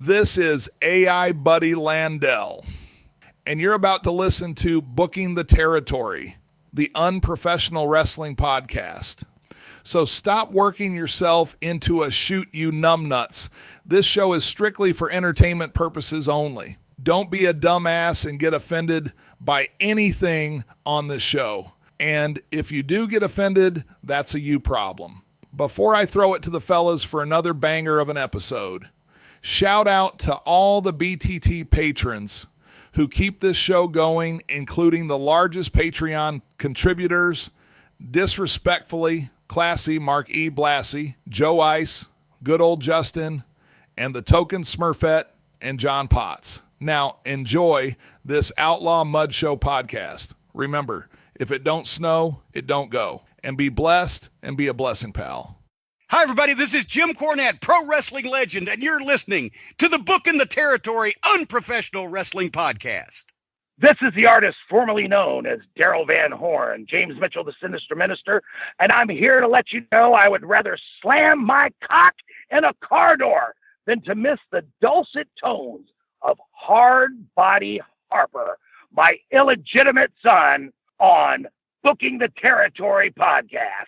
This is AI Buddy Landell, and you're about to listen to Booking the Territory, the unprofessional wrestling podcast. So stop working yourself into a shoot you numbnuts. This show is strictly for entertainment purposes only. Don't be a dumbass and get offended by anything on this show. And if you do get offended, that's a you problem. Before I throw it to the fellas for another banger of an episode, shout out to all the BTT patrons who keep this show going, including the largest Patreon contributors, Disrespectfully, Classy, Mark E. Blassie, Joe Ice, Good Old Justin, and the Token Smurfette and John Potts. Now, enjoy this Outlaw Mud Show podcast. Remember, if it don't snow, it don't go. And be blessed and be a blessing, pal. Hi, everybody. This is Jim Cornette, pro wrestling legend, and you're listening to the Booking the Territory Unprofessional Wrestling Podcast. This is the artist formerly known as Daryl Van Horn, James Mitchell, the Sinister Minister, and I'm here to let you know I would rather slam my cock in a car door than to miss the dulcet tones of Hard Body Harper, my illegitimate son, on Booking the Territory podcast.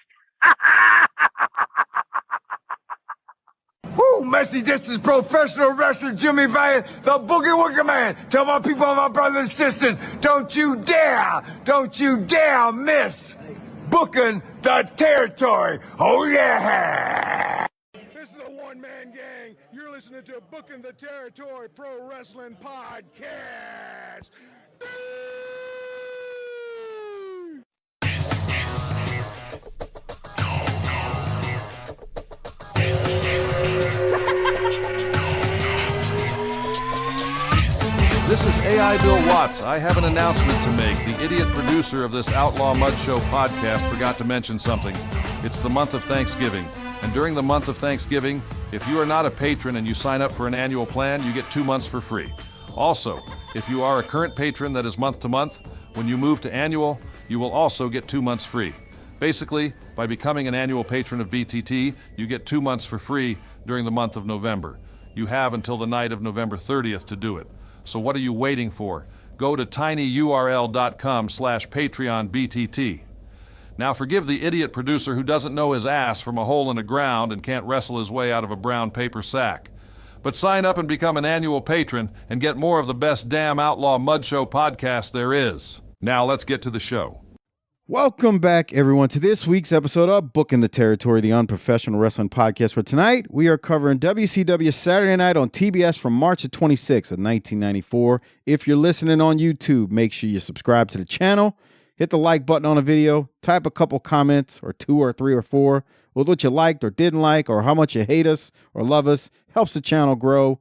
Woo, Messi, this is professional wrestler Jimmy Valiant, the Boogie Woogie Man. Tell my people, my brothers and sisters, don't you dare miss Booking the Territory. Oh, yeah. This is a one-man gang. You're listening to Booking the Territory Pro Wrestling Podcast. This is AI Bill Watts. I have an announcement to make. The idiot producer of this Outlaw Mud Show podcast forgot to mention something. It's the month of Thanksgiving. And during the month of Thanksgiving, if you are not a patron and you sign up for an annual plan, you get 2 months for free. Also, if you are a current patron that is month to month, when you move to annual, you will also get 2 months free. Basically, by becoming an annual patron of BTT, you get 2 months for free during the month of November. You have until the night of November 30th to do it. So what are you waiting for? Go to tinyurl.com/PatreonBTT. Now forgive the idiot producer who doesn't know his ass from a hole in the ground and can't wrestle his way out of a brown paper sack. But sign up and become an annual patron and get more of the best damn Outlaw Mud Show podcast there is. Now let's get to the show. Welcome back, everyone, to this week's episode of Booking the Territory, the unprofessional wrestling podcast. For tonight, we are covering WCW Saturday Night on TBS from March of 26th of 1994. If you're listening on YouTube, make sure you subscribe to the channel, hit the like button on a video, type a couple comments, or 2 or 3 or 4, with what you liked or didn't like, or how much you hate us or love us. Helps the channel grow.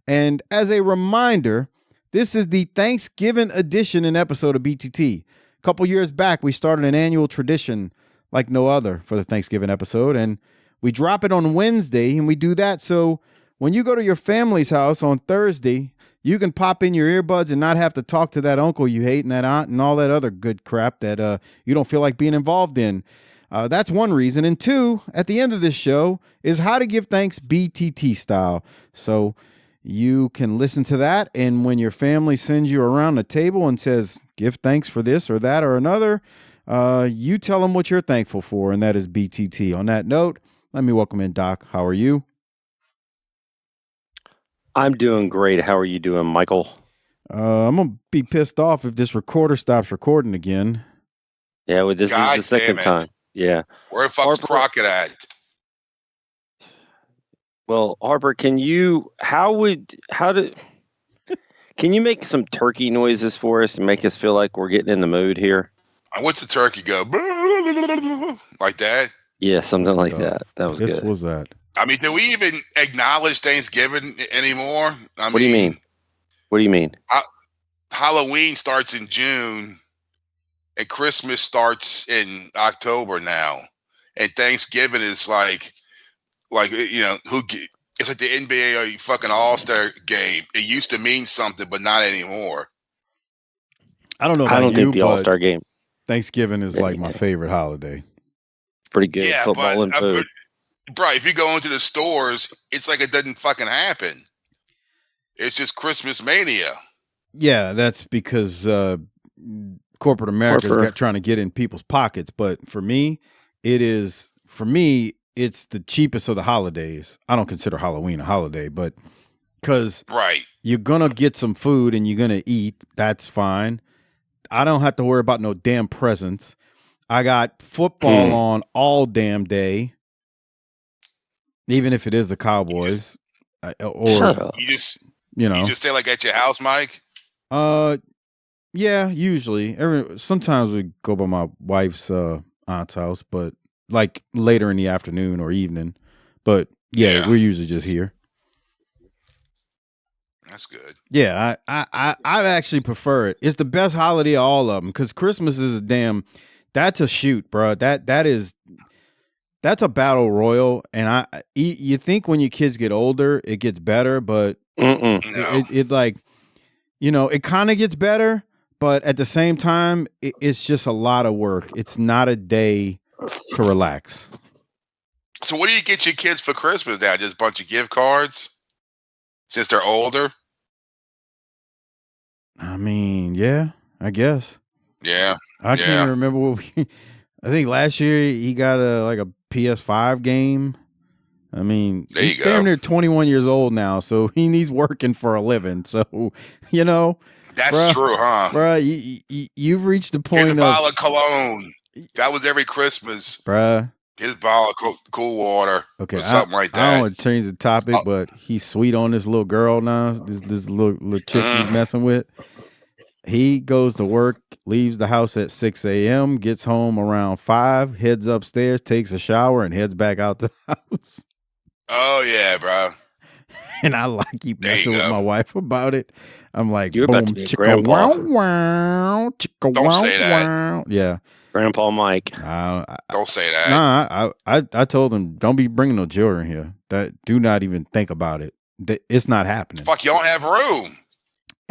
And as a reminder, this is the Thanksgiving edition and episode of BTT. A couple years back, we started an annual tradition like no other for the Thanksgiving episode, and we drop it on Wednesday, and we do that so when you go to your family's house on Thursday, you can pop in your earbuds and not have to talk to that uncle you hate and that aunt and all that other good crap that you don't feel like being involved in. That's one reason. And two, at the end of this show is how to give thanks BTT style. So you can listen to that, and when your family sends you around the table and says, give thanks for this or that or another, you tell them what you're thankful for, and that is BTT. On that note, let me welcome in Doc. How are you? I'm doing great. How are you doing, Michael? I'm going to be pissed off if this recorder stops recording again. Yeah, well, this is the second time. Yeah. Where the fuck's Crockett at? Well, Harper, can you make some turkey noises for us and make us feel like we're getting in the mood here? What's the turkey go? Like that? Yeah, something like that. That was good. This was that. I mean, do we even acknowledge Thanksgiving anymore? What do you mean? What do you mean? Halloween starts in June, and Christmas starts in October now, and Thanksgiving is like it's like the NBA fucking All-Star game. It used to mean something, but not anymore. I don't know. I don't think the All-Star game. Thanksgiving is like my favorite holiday. Pretty good. Yeah, football but, and food. Bro, if you go into the stores, it's like it doesn't fucking happen. It's just Christmas mania. Yeah, that's because corporate America's trying to get in people's pockets. But for me, it's the cheapest of the holidays. I don't consider Halloween a holiday, but because you're going to get some food and you're going to eat, that's fine. I don't have to worry about no damn presents. I got football on all damn day, even if it is the Cowboys. You just stay like at your house, Mike? Yeah, usually. Sometimes we go by my wife's aunt's house, but like later in the afternoon or evening. But yeah, we're usually just here. That's good. Yeah, I actually prefer it. It's the best holiday of all of them because Christmas is that's a shoot, bro. That's a battle royal, and you think when your kids get older it gets better, but it like, it kind of gets better, but at the same time it's just a lot of work. It's not a day to relax. So what do you get your kids for Christmas now? Just a bunch of gift cards since they're older? I mean, yeah, I guess. Yeah. I can't even remember what I think last year he got a PS5 game. I mean, he's damn near 21 years old now, so he's working for a living. So, That's true, huh? Bro, you've reached the point Here's a bottle of cologne. That was every Christmas. Bruh. His bottle of cool water. Okay, or something like that. I don't want to change the topic, but he's sweet on this little girl now. This little chick he's messing with. He goes to work, leaves the house at 6 a.m., gets home around 5, heads upstairs, takes a shower, and heads back out the house. Oh, yeah, bro. And I keep messing with my wife about it. I'm like, you're about to be a grandpa. Don't say that. Yeah. Grandpa Mike. Don't say that. Nah, I told him, don't be bringing no children here. Do not even think about it. It's not happening. Fuck, you don't have room.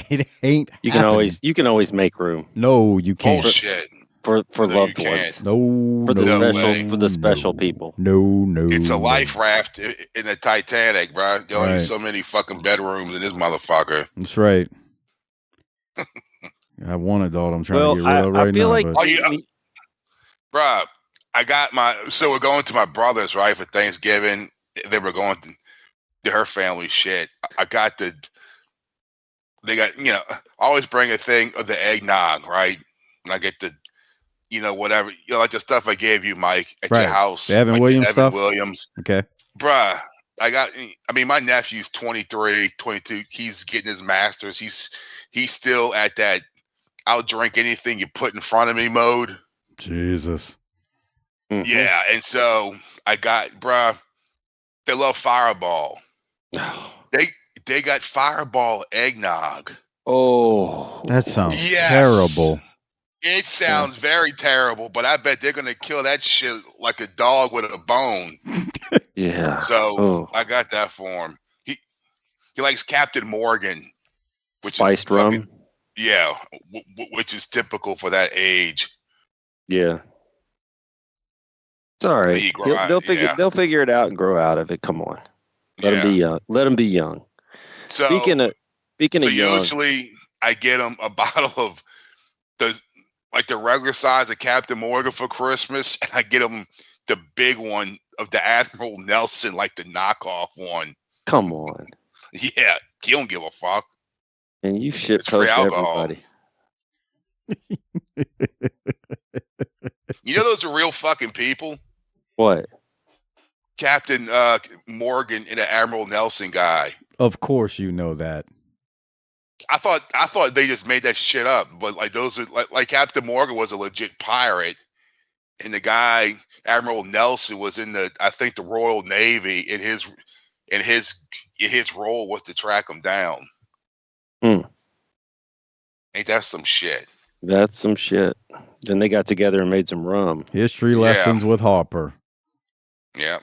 It ain't. You can always make room. No, you can't. Bullshit. For loved ones. No, for the special people. No. It's a life raft in the Titanic, bro. There only so many fucking bedrooms in this motherfucker. That's right. I have one adult I'm trying to get rid of right now. Like bro, so we're going to my brother's, right, for Thanksgiving. They were going to her family shit. They got, I always bring a thing of the eggnog, right? And I get the, whatever, like the stuff I gave you, Mike, at your house. The Evan Williams stuff? Williams. Okay. Bruh, my nephew's 23, 22. He's getting his master's. He's still at that I'll drink anything you put in front of me mode. Jesus. Mm-hmm. Yeah, and so I got, they love Fireball. They got Fireball eggnog. Oh, that sounds terrible. It sounds very terrible, but I bet they're gonna kill that shit like a dog with a bone. Yeah. So I got that for him. He likes Captain Morgan, which spiced is rum. Yeah, which is typical for that age. Yeah. It's all right. They'll figure it out and grow out of it. Come on. Let them be young. Let them be young. So speaking of young, usually I get them a bottle of the regular size of Captain Morgan for Christmas, and I get them the big one of the Admiral Nelson, like the knockoff one. Come on. Yeah, he don't give a fuck. And you shit post everybody. Those are real fucking people. What? Captain Morgan and the Admiral Nelson guy. Of course you know that. I thought they just made that shit up, but like those are like Captain Morgan was a legit pirate, and the guy Admiral Nelson was in the Royal Navy, and his role was to track him down. Ain't that some shit? That's some shit. Then they got together and made some rum. History lessons with Harper. Yeah.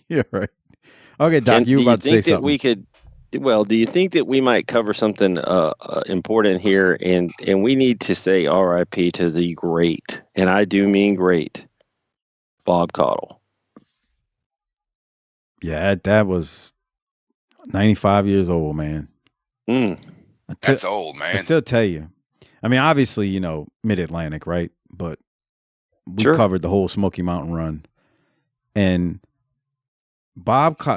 Yeah, right. Okay, Doc, you were about to say something. Do you think that we might cover something important here? And we need to say RIP to the great, and I do mean great, Bob Caudle. Yeah, that was 95 years old, man. That's old, man. I still tell you. I mean, obviously, you know, Mid-Atlantic, right? But we covered the whole Smoky Mountain run. And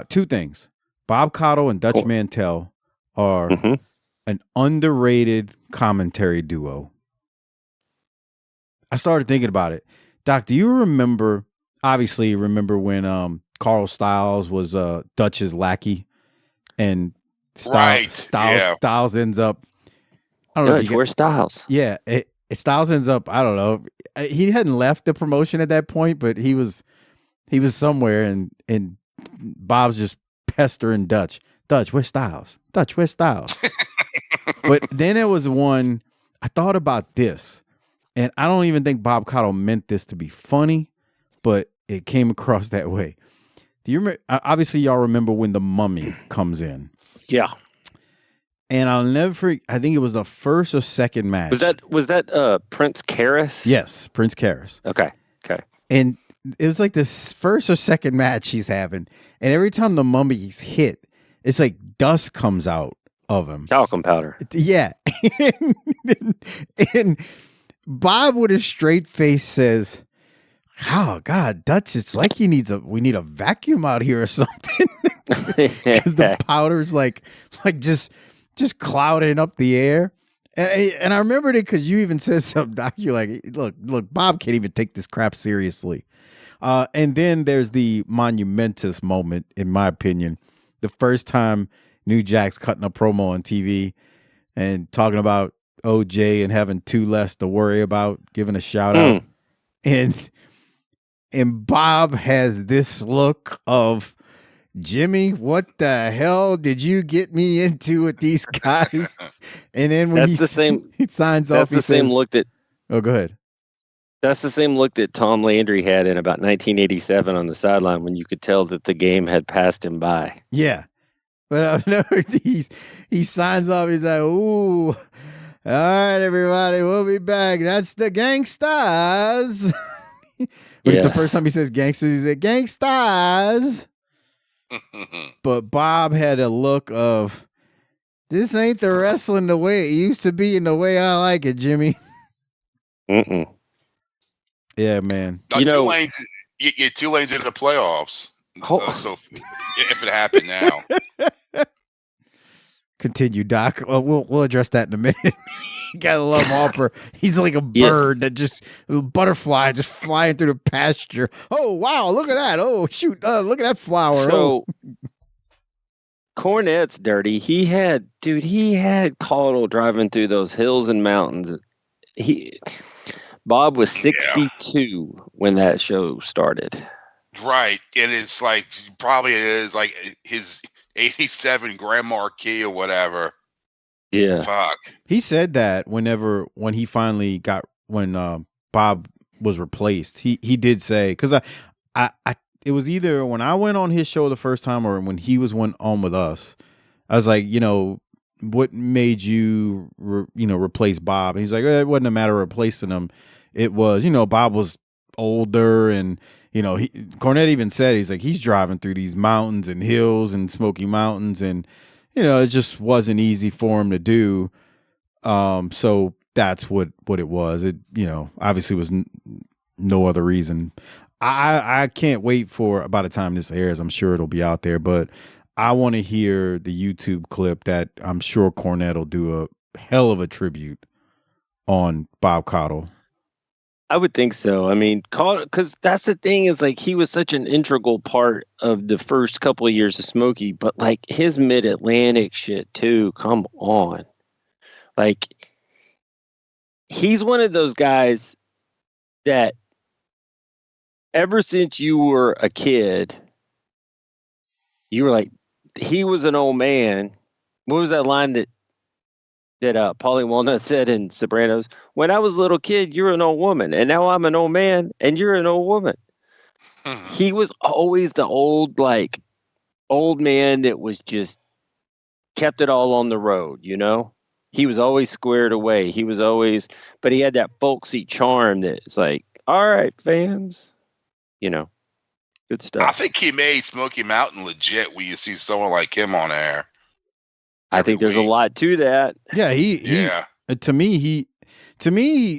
two things. Bob Caudle and Dutch Mantell are an underrated commentary duo. I started thinking about it. Doc, do you remember, obviously, when Carl Styles was Dutch's lackey and Styles ends up, I don't know. Where's Styles? Yeah, Styles ends up, I don't know. He hadn't left the promotion at that point, but he was somewhere, and Bob's just pestering Dutch. Dutch, where's Styles? Dutch, where's Styles? But then there was one, I thought about this, and I don't even think Bob Caudle meant this to be funny, but it came across that way. Do you remember? Obviously, y'all remember when the Mummy comes in. Yeah. And I'll never forget, I think it was the first or second match. Was that Prince Karras? Yes, Prince Karras. Okay. And it was like this first or second match he's having. And every time the Mummy's hit, it's like dust comes out of him. Talcum powder. Yeah. and Bob with a straight face says, "Oh God, Dutch, it's like we need a vacuum out here or something." Because the powder's like just clouding up the air. And I remembered it because you even said something, Doc. You're like, look, Bob can't even take this crap seriously. And then there's the monumentous moment, in my opinion, the first time New Jack's cutting a promo on TV and talking about OJ and having two less to worry about, giving a shout out. And Bob has this look of, Jimmy, what the hell did you get me into with these guys? And then when he signs off, he says, "Oh, go ahead." That's the same look that Tom Landry had in about 1987 on the sideline when you could tell that the game had passed him by. Yeah, but he signs off. He's like, "Ooh, all right, everybody, we'll be back. That's the Gangstas." But the first time he says gangsters, he said Gangstas. But Bob had a look of, this ain't the wrestling the way it used to be and the way I like it, Jimmy. Yeah, man. You get 2 lanes into the playoffs. So if it happened now. Continue, Doc. We'll address that in a minute. You gotta love Harper. He's like a bird that a butterfly just flying through the pasture. Oh wow, look at that. Oh shoot, look at that flower. So Cornette's dirty. He had Caudle driving through those hills and mountains. Bob was 62 when that show started. Right. And it's like probably it is like his 87 Grand Marquis or whatever. Yeah. Fuck. He said that when Bob was replaced, he did say, because it was either when I went on his show the first time or when he was on with us, I was like, what made you replace Bob? And he's like, it wasn't a matter of replacing him. It was, Bob was older and Cornette even said, he's like, he's driving through these mountains and hills and Smoky Mountains and it just wasn't easy for him to do. So that's what it was. It, obviously was no other reason. I can't wait for, by the time this airs, I'm sure it'll be out there, but I want to hear the YouTube clip that I'm sure Cornette will do a hell of a tribute on Bob Caudle. I would think so. I mean, because that's the thing is like he was such an integral part of the first couple of years of Smokey, but like his Mid-Atlantic shit too. Come on, like he's one of those guys that ever since you were a kid, you were like, he was an old man. What was that line that Paulie Walnut said in Sopranos? When I was a little kid, you're an old woman, and now I'm an old man, and you're an old woman. He was always the old man that was just kept it all on the road, He was always squared away. But he had that folksy charm that's like, all right, fans, good stuff. I think he made Smoky Mountain legit when you see someone like him on air. I think there's a lot to that. Yeah, to me,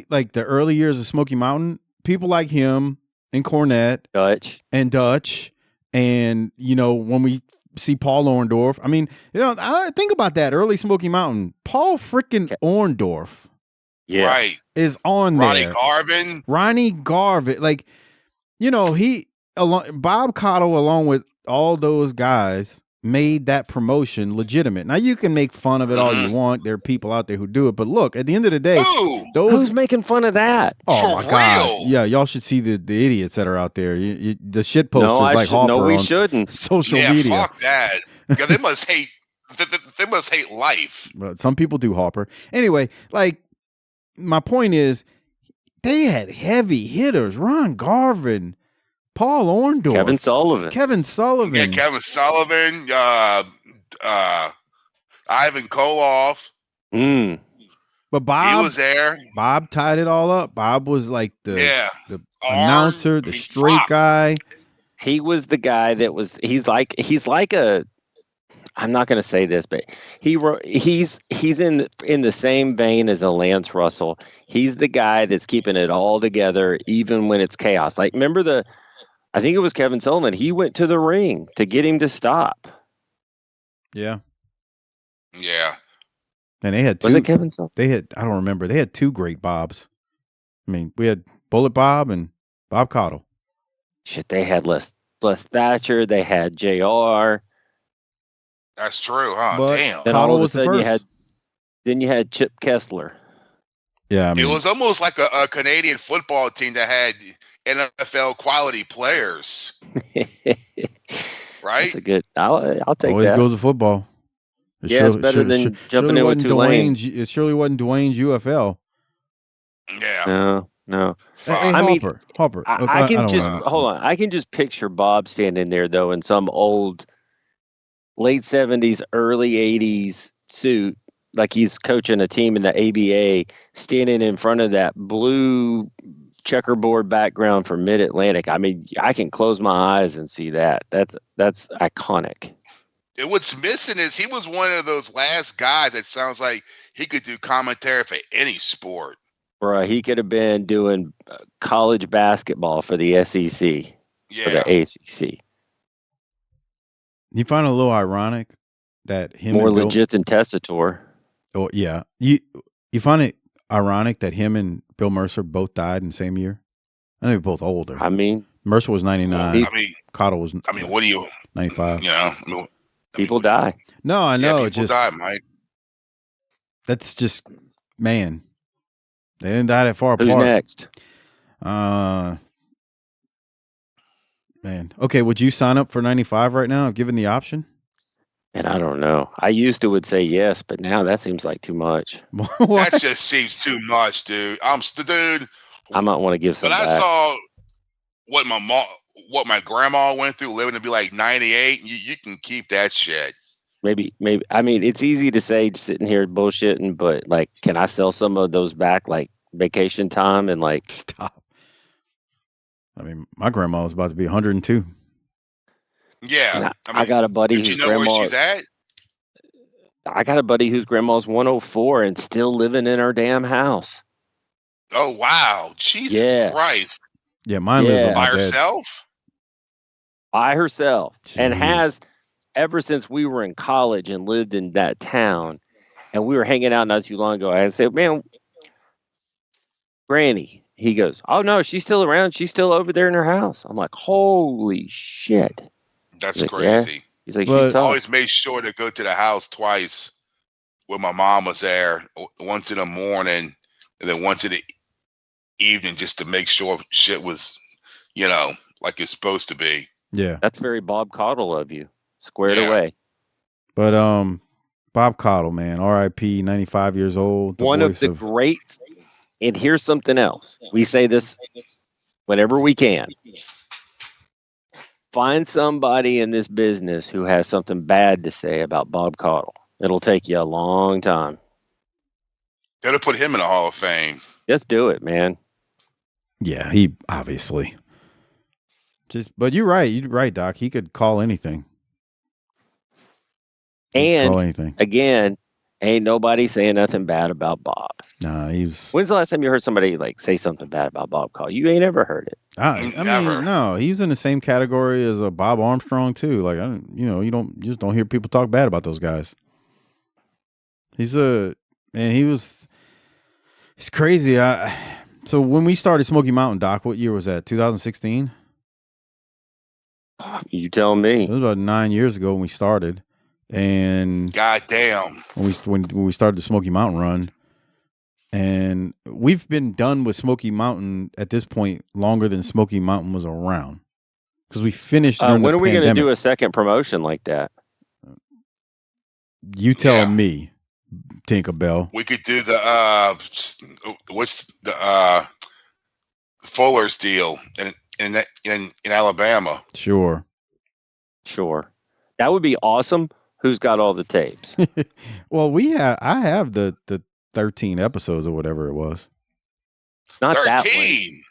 like the early years of Smoky Mountain, people like him and Cornette, Dutch, and when we see Paul Orndorff, I mean, I think about that early Smoky Mountain. Paul freaking Orndorff, Right. is on Ronnie there. Garvin. Ronnie Garvin, like, Bob Caudle, along with all those guys, made that promotion legitimate. Now you can make fun of it all you want. There are people out there who do it, but look, at the end of the day, who's making fun of that? Oh my God! Yeah, y'all should see the idiots that are out there. The shit posters like Harper on social media. Fuck that. Yeah, they must hate. They must hate life. But some people do Harper. Anyway, like my point is, they had heavy hitters: Ron Garvin, Paul Orndorff, Kevin Sullivan. Yeah, Kevin Sullivan. Ivan Koloff. But Bob, he was there. Bob tied it all up. Bob was like the announcer, the straight guy. He was the guy that was. He's like a. I'm not going to say this, but he's in the same vein as a Lance Russell. He's the guy that's keeping it all together, even when it's chaos. Like, remember I think it was Kevin Sullivan. He went to the ring to get him to stop. Yeah. Yeah. And they had two. Was it Kevin Sullivan? I don't remember. They had two great Bobs. I mean, we had Bullet Bob and Bob Caudle. Shit, they had Les Thatcher. They had JR. That's true, huh? But damn. Then all of a sudden you had Chip Kessler. Yeah, I mean, it was almost like a Canadian football team that had NFL quality players. Right? That's a good. I'll take always that. Goes to football. It's better than jumping in with Tulane. It surely wasn't Dwayne's UFL. Yeah. No. Hey, Harper. I can just hold on. I can just picture Bob standing there though in some old late 70s, early 80s suit, like he's coaching a team in the ABA, standing in front of that blue checkerboard background for Mid-Atlantic. I mean, I can close my eyes and see that. That's iconic. And what's missing is he was one of those last guys that sounds like he could do commentary for any sport. Bruh, he could have been doing college basketball for the SEC, for the ACC. You find it a little ironic that him more and Bill, legit than Tessitore. Oh yeah, you find it ironic that him and Bill Mercer both died in the same year. I know they're both older. I mean, Mercer was 99. Caudle was. I mean, what do you 95? People die. No, I know. People die, Mike. That's just man. They didn't die that far apart. Who's next? Man. Okay, would you sign up for 95 right now, given the option? And I don't know. I used to would say yes, but now that seems like too much. That just seems too much, dude. Dude. I might want to give some back. I saw what my grandma went through living to be like 98. You can keep that shit. Maybe. I mean, it's easy to say sitting here bullshitting, but like, can I sell some of those back, like vacation time and like stop? I mean, my grandma was about to be 102. Yeah, I got a buddy whose grandma. Where she's at? I got a buddy whose grandma's 104 and still living in her damn house. Oh wow, Jesus Christ! Yeah, mine lives with by my herself. By herself, Jeez. And has ever since we were in college and lived in that town, and we were hanging out not too long ago. I said, "Man, Granny." He goes, "Oh no, she's still around. She's still over there in her house." I'm like, "Holy shit!" That's like, crazy. Yeah. He's like, But, "She's tough." Always made sure to go to the house twice when my mom was there. Once in the morning, and then once in the evening, just to make sure shit was, like it's supposed to be. Yeah, that's very Bob Caudle of you, squared away. But Bob Caudle, man, R.I.P. 95 years old. One of the greats. And here's something else. We say this whenever we can. Find somebody in this business who has something bad to say about Bob Caudle. It'll take you a long time. Gotta put him in the Hall of Fame. Let's do it, man. Yeah, he obviously. But you're right, Doc. He could call anything. Call And anything. again, ain't nobody saying nothing bad about Bob. Nah, he's. When's the last time you heard somebody like say something bad about Bob Caudle? You ain't ever heard it. I Never. mean, no, he's in the same category as a Bob Armstrong too. Like, you just don't hear people talk bad about those guys. It's crazy. So when we started Smoky Mountain, Doc, what year was that? 2016? You tell me. It was about 9 years ago when we started, and Goddamn. when we started the Smoky Mountain run, and we've been done with Smoky Mountain at this point longer than Smoky Mountain was around, because we finished. When the are we going to pandemic. do a second promotion like that? You tell me, Tinkerbell. We could do the what's the Fuller's deal in Alabama. Sure. That would be awesome. Who's got all the tapes? Well, I have the 13 episodes or whatever it was. Not 13. that one.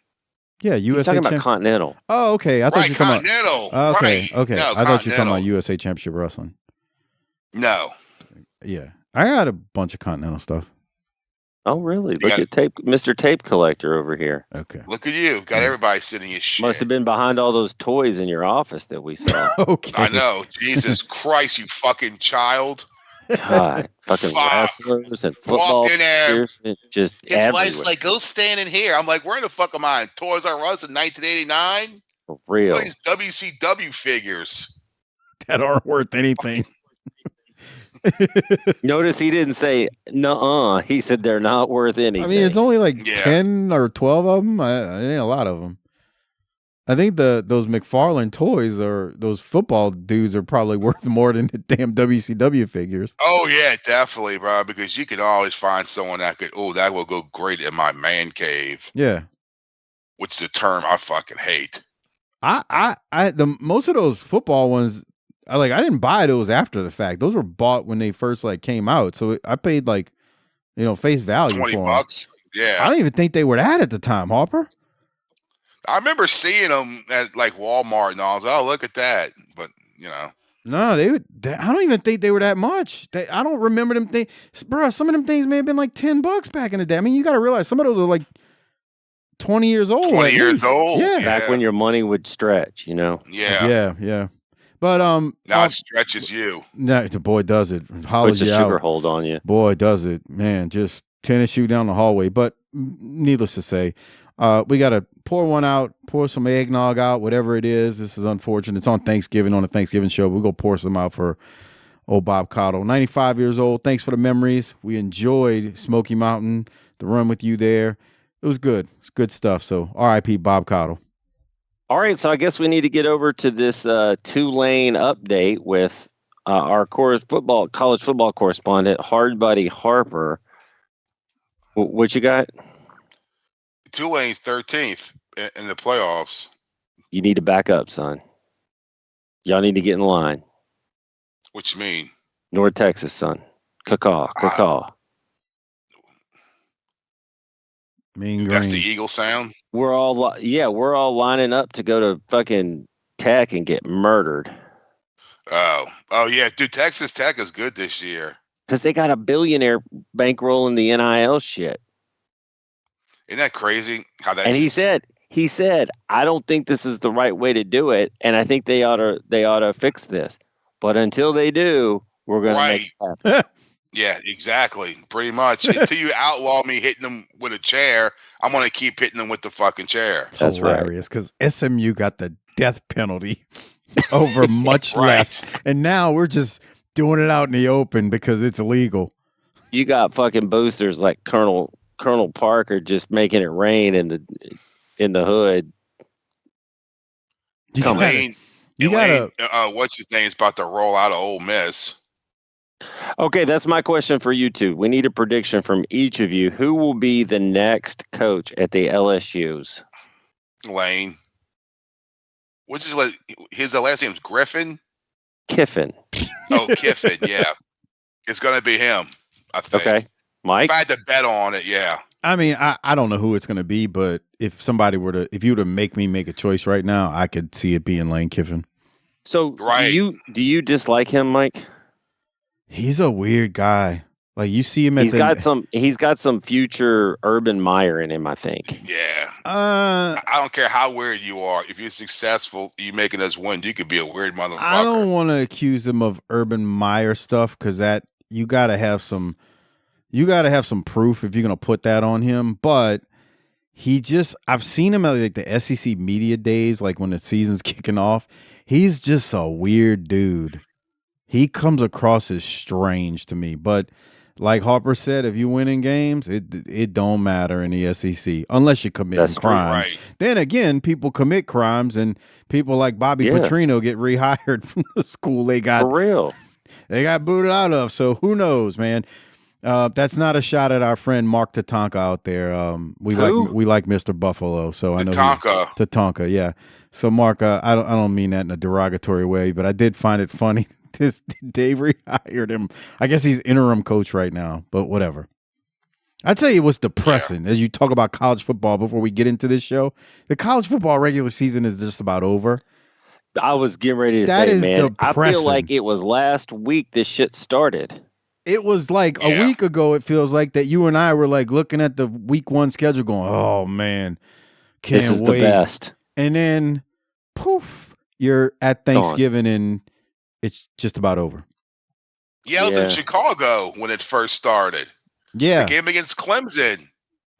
Yeah, USA. He's talking about Continental. Oh, okay. I thought you were talking Continental. about. Okay, Right. okay. No, I thought you were talking about Continental. USA Championship Wrestling. No. Yeah, I had a bunch of Continental stuff. Oh, really? Look at Mr. Tape Collector over here. Okay. Look at you. Got everybody sitting your shit. Must have been behind all those toys in your office that we saw. Okay. I know. Jesus Christ, you fucking child. God, fucking Fuck. wrestlers and football Walked in there. players, just His everywhere. wife's like, go stand in here. I'm like, where the fuck am I? Toys R Us in 1989? For real. Look at these WCW figures. That aren't worth anything. Notice he didn't say nuh-uh. He said they're not worth anything. I mean, it's only like Yeah. 10 or 12 of them. It ain't a lot of them. I think those McFarlane toys or those football dudes are probably worth more than the damn WCW figures. Oh, yeah, definitely, bro, because you can always find someone that that will go great in my man cave, Yeah. which is a term I fucking hate. Most of those football ones, I didn't buy those after the fact. Those were bought when they first came out. So I paid face value 20 for bucks. Yeah. them. I don't even think they were that at the time, Harper. I remember seeing them at Walmart and all. I was like, oh, look at that. But, No, I don't even think they were that much. I don't remember them things. Bro, some of them things may have been like $10 back in the day. I mean, you got to realize some of those are like 20 years old. 20 at years least. old. Yeah. back when your money would stretch, Yeah. Yeah. But Now it stretches you. no, the boy does it. Hollers puts a you sugar out. hold on you. Boy, does it, man. Just tennis shoe down the hallway. But needless to say, we got to pour one out, pour some eggnog out, whatever it is. This is unfortunate. It's on Thanksgiving, on a Thanksgiving show. We'll go pour some out for old Bob Caudle. 95 years old. Thanks for the memories. We enjoyed Smoky Mountain, the run with you there. It was good. It's good stuff. So RIP Bob Caudle. All right, so I guess we need to get over to this Tulane update with our college football correspondent, Hard Buddy Harper. What you got? Tulane's 13th in the playoffs. You need to back up, son. Y'all need to get in line. What you mean? North Texas, son. Caw. Mean That's green. the Eagle sound? We're all lining up to go to fucking Tech and get murdered Oh, yeah. Dude, Texas Tech is good this year. because they got a billionaire bankrolling the NIL shit. Isn't that crazy? How that And he said, I don't think this is the right way to do it, and I think they ought to fix this. But until they do, we're gonna make it happen. Yeah, exactly. Pretty much. Until you outlaw me hitting them with a chair, I'm going to keep hitting them with the fucking chair. It's That's hilarious because SMU got the death penalty over much Right. less. And now we're just doing it out in the open because it's illegal. You got fucking boosters like Colonel Parker just making it rain in the hood. You Come gotta- Lane, you gotta- what's his name is about to roll out of Ole Miss. Okay, that's my question for you two. We need a prediction from each of you. Who will be the next coach at the LSUs? Lane. What's his last name's Griffin? Kiffin. Oh, Kiffin, yeah. It's going to be him, I think. Okay. Mike? If I had to bet on it, yeah. I mean, I don't know who it's going to be, but if you were to make me make a choice right now, I could see it being Lane Kiffin. So Right. do you dislike him, Mike? He's a weird guy. Like you see him at He's got some future Urban Meyer in him, I think. Yeah. I don't care how weird you are. If you're successful, you making us win. You could be a weird motherfucker. I don't want to accuse him of Urban Meyer stuff because that you got to have some proof if you're gonna put that on him. But I've seen him at like the SEC media days, like when the season's kicking off. He's just a weird dude. He comes across as strange to me, but. Like Harper said, if you win in games, it don't matter in the SEC unless you're committing crimes. Right. Then again, people commit crimes, and people like Bobby Petrino get rehired from the school they got for real. They got booted out of. So who knows, man? That's not a shot at our friend Mark Tatanka out there. We like Mr. Buffalo, so I know Tatanka. Yeah. So Mark, I don't mean that in a derogatory way, but I did find it funny. Dave rehired him. I guess he's interim coach right now, but whatever. I tell you what's depressing as you talk about college football before we get into this show. The college football regular season is just about over. I was getting ready to say, man, depressing. I feel like it was last week this shit started. It was like a week ago, it feels like, that you and I were like looking at the week 1 schedule going, oh man, can't wait. This is the best. And then poof, you're at Thanksgiving and it's just about over. Yeah, I was in Chicago when it first started. Yeah. The game against Clemson.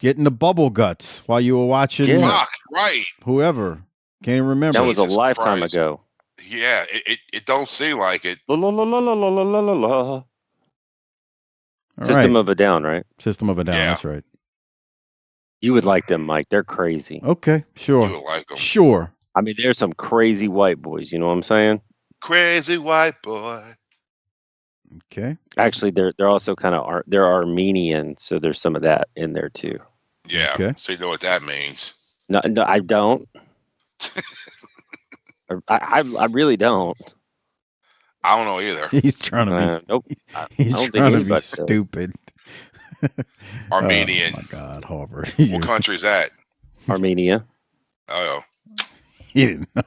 Getting the bubble guts while you were watching. Fuck, right. Whoever. Can't even remember. That was a lifetime ago. Yeah, it don't seem like it. La, la, la, la, la, la, la, la, la. System of a Down, right? System of a Down, that's right. You would like them, Mike. They're crazy. Okay, sure. You would like them. Sure. I mean, there's some crazy white boys, you know what I'm saying? Crazy white boy. Okay. Actually, they're also kind of they're Armenian, so there's some of that in there too. Yeah. Okay. So you know what that means? No, I don't. I really don't. I don't know either. He's trying to be. Nope. He's trying to be stupid. Armenian. Oh my God, Harper. What country is that? Armenia. Oh. He didn't know.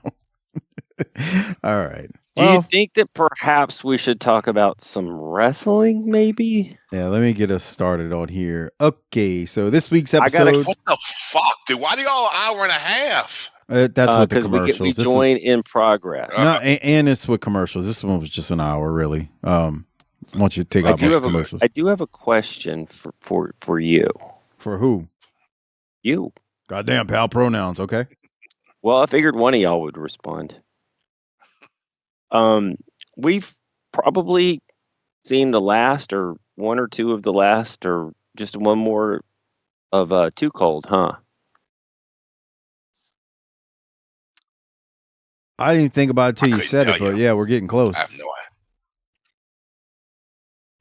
All right. Do you think that perhaps we should talk about some wrestling, maybe? Yeah, let me get us started on here. Okay, so this week's episode. What the fuck, dude? Why do y'all an hour and a half? That's with the commercials. We join in progress. No, and it's with commercials. This one was just an hour, really. Once you take out most commercials. I do have a question for you. For who? You. Goddamn, pal. Pronouns, okay? Well, I figured one of y'all would respond. We've probably seen the last, or one or two of the last, or just one more of Too Cold, huh? I didn't think about it till you said it, but yeah, we're getting close. I have no idea.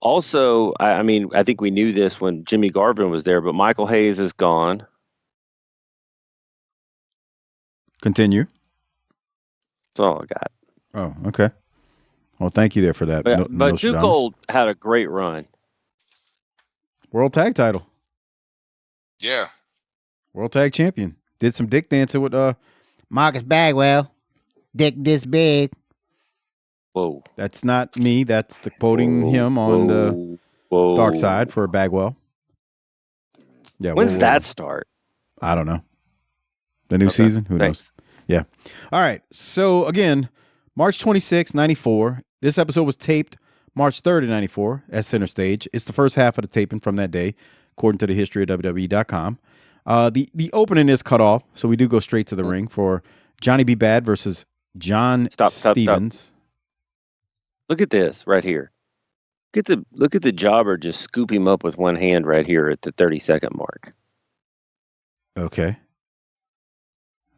Also, I mean, I think we knew this when Jimmy Garvin was there, but Michael Hayes is gone. Continue. That's all I got. Oh, okay. Well, thank you there for that. But Too Cold had a great run. World Tag Title. Yeah. World Tag Champion. Did some dick dancing with Marcus Bagwell. Dick this big. Whoa. That's not me. That's the quoting him on the Dark Side for Bagwell. Yeah. When's that start? I don't know. The new season? Who knows? Yeah. All right. So, again, March 26, 94. This episode was taped March 3rd of 94 at Center Stage. It's the first half of the taping from that day, according to the history of WWE.com. The opening is cut off, so we do go straight to the ring for Johnny B. Bad versus John Stevens. Stop. Look at this right here. Look at the jobber just scoop him up with one hand right here at the 30-second mark. Okay.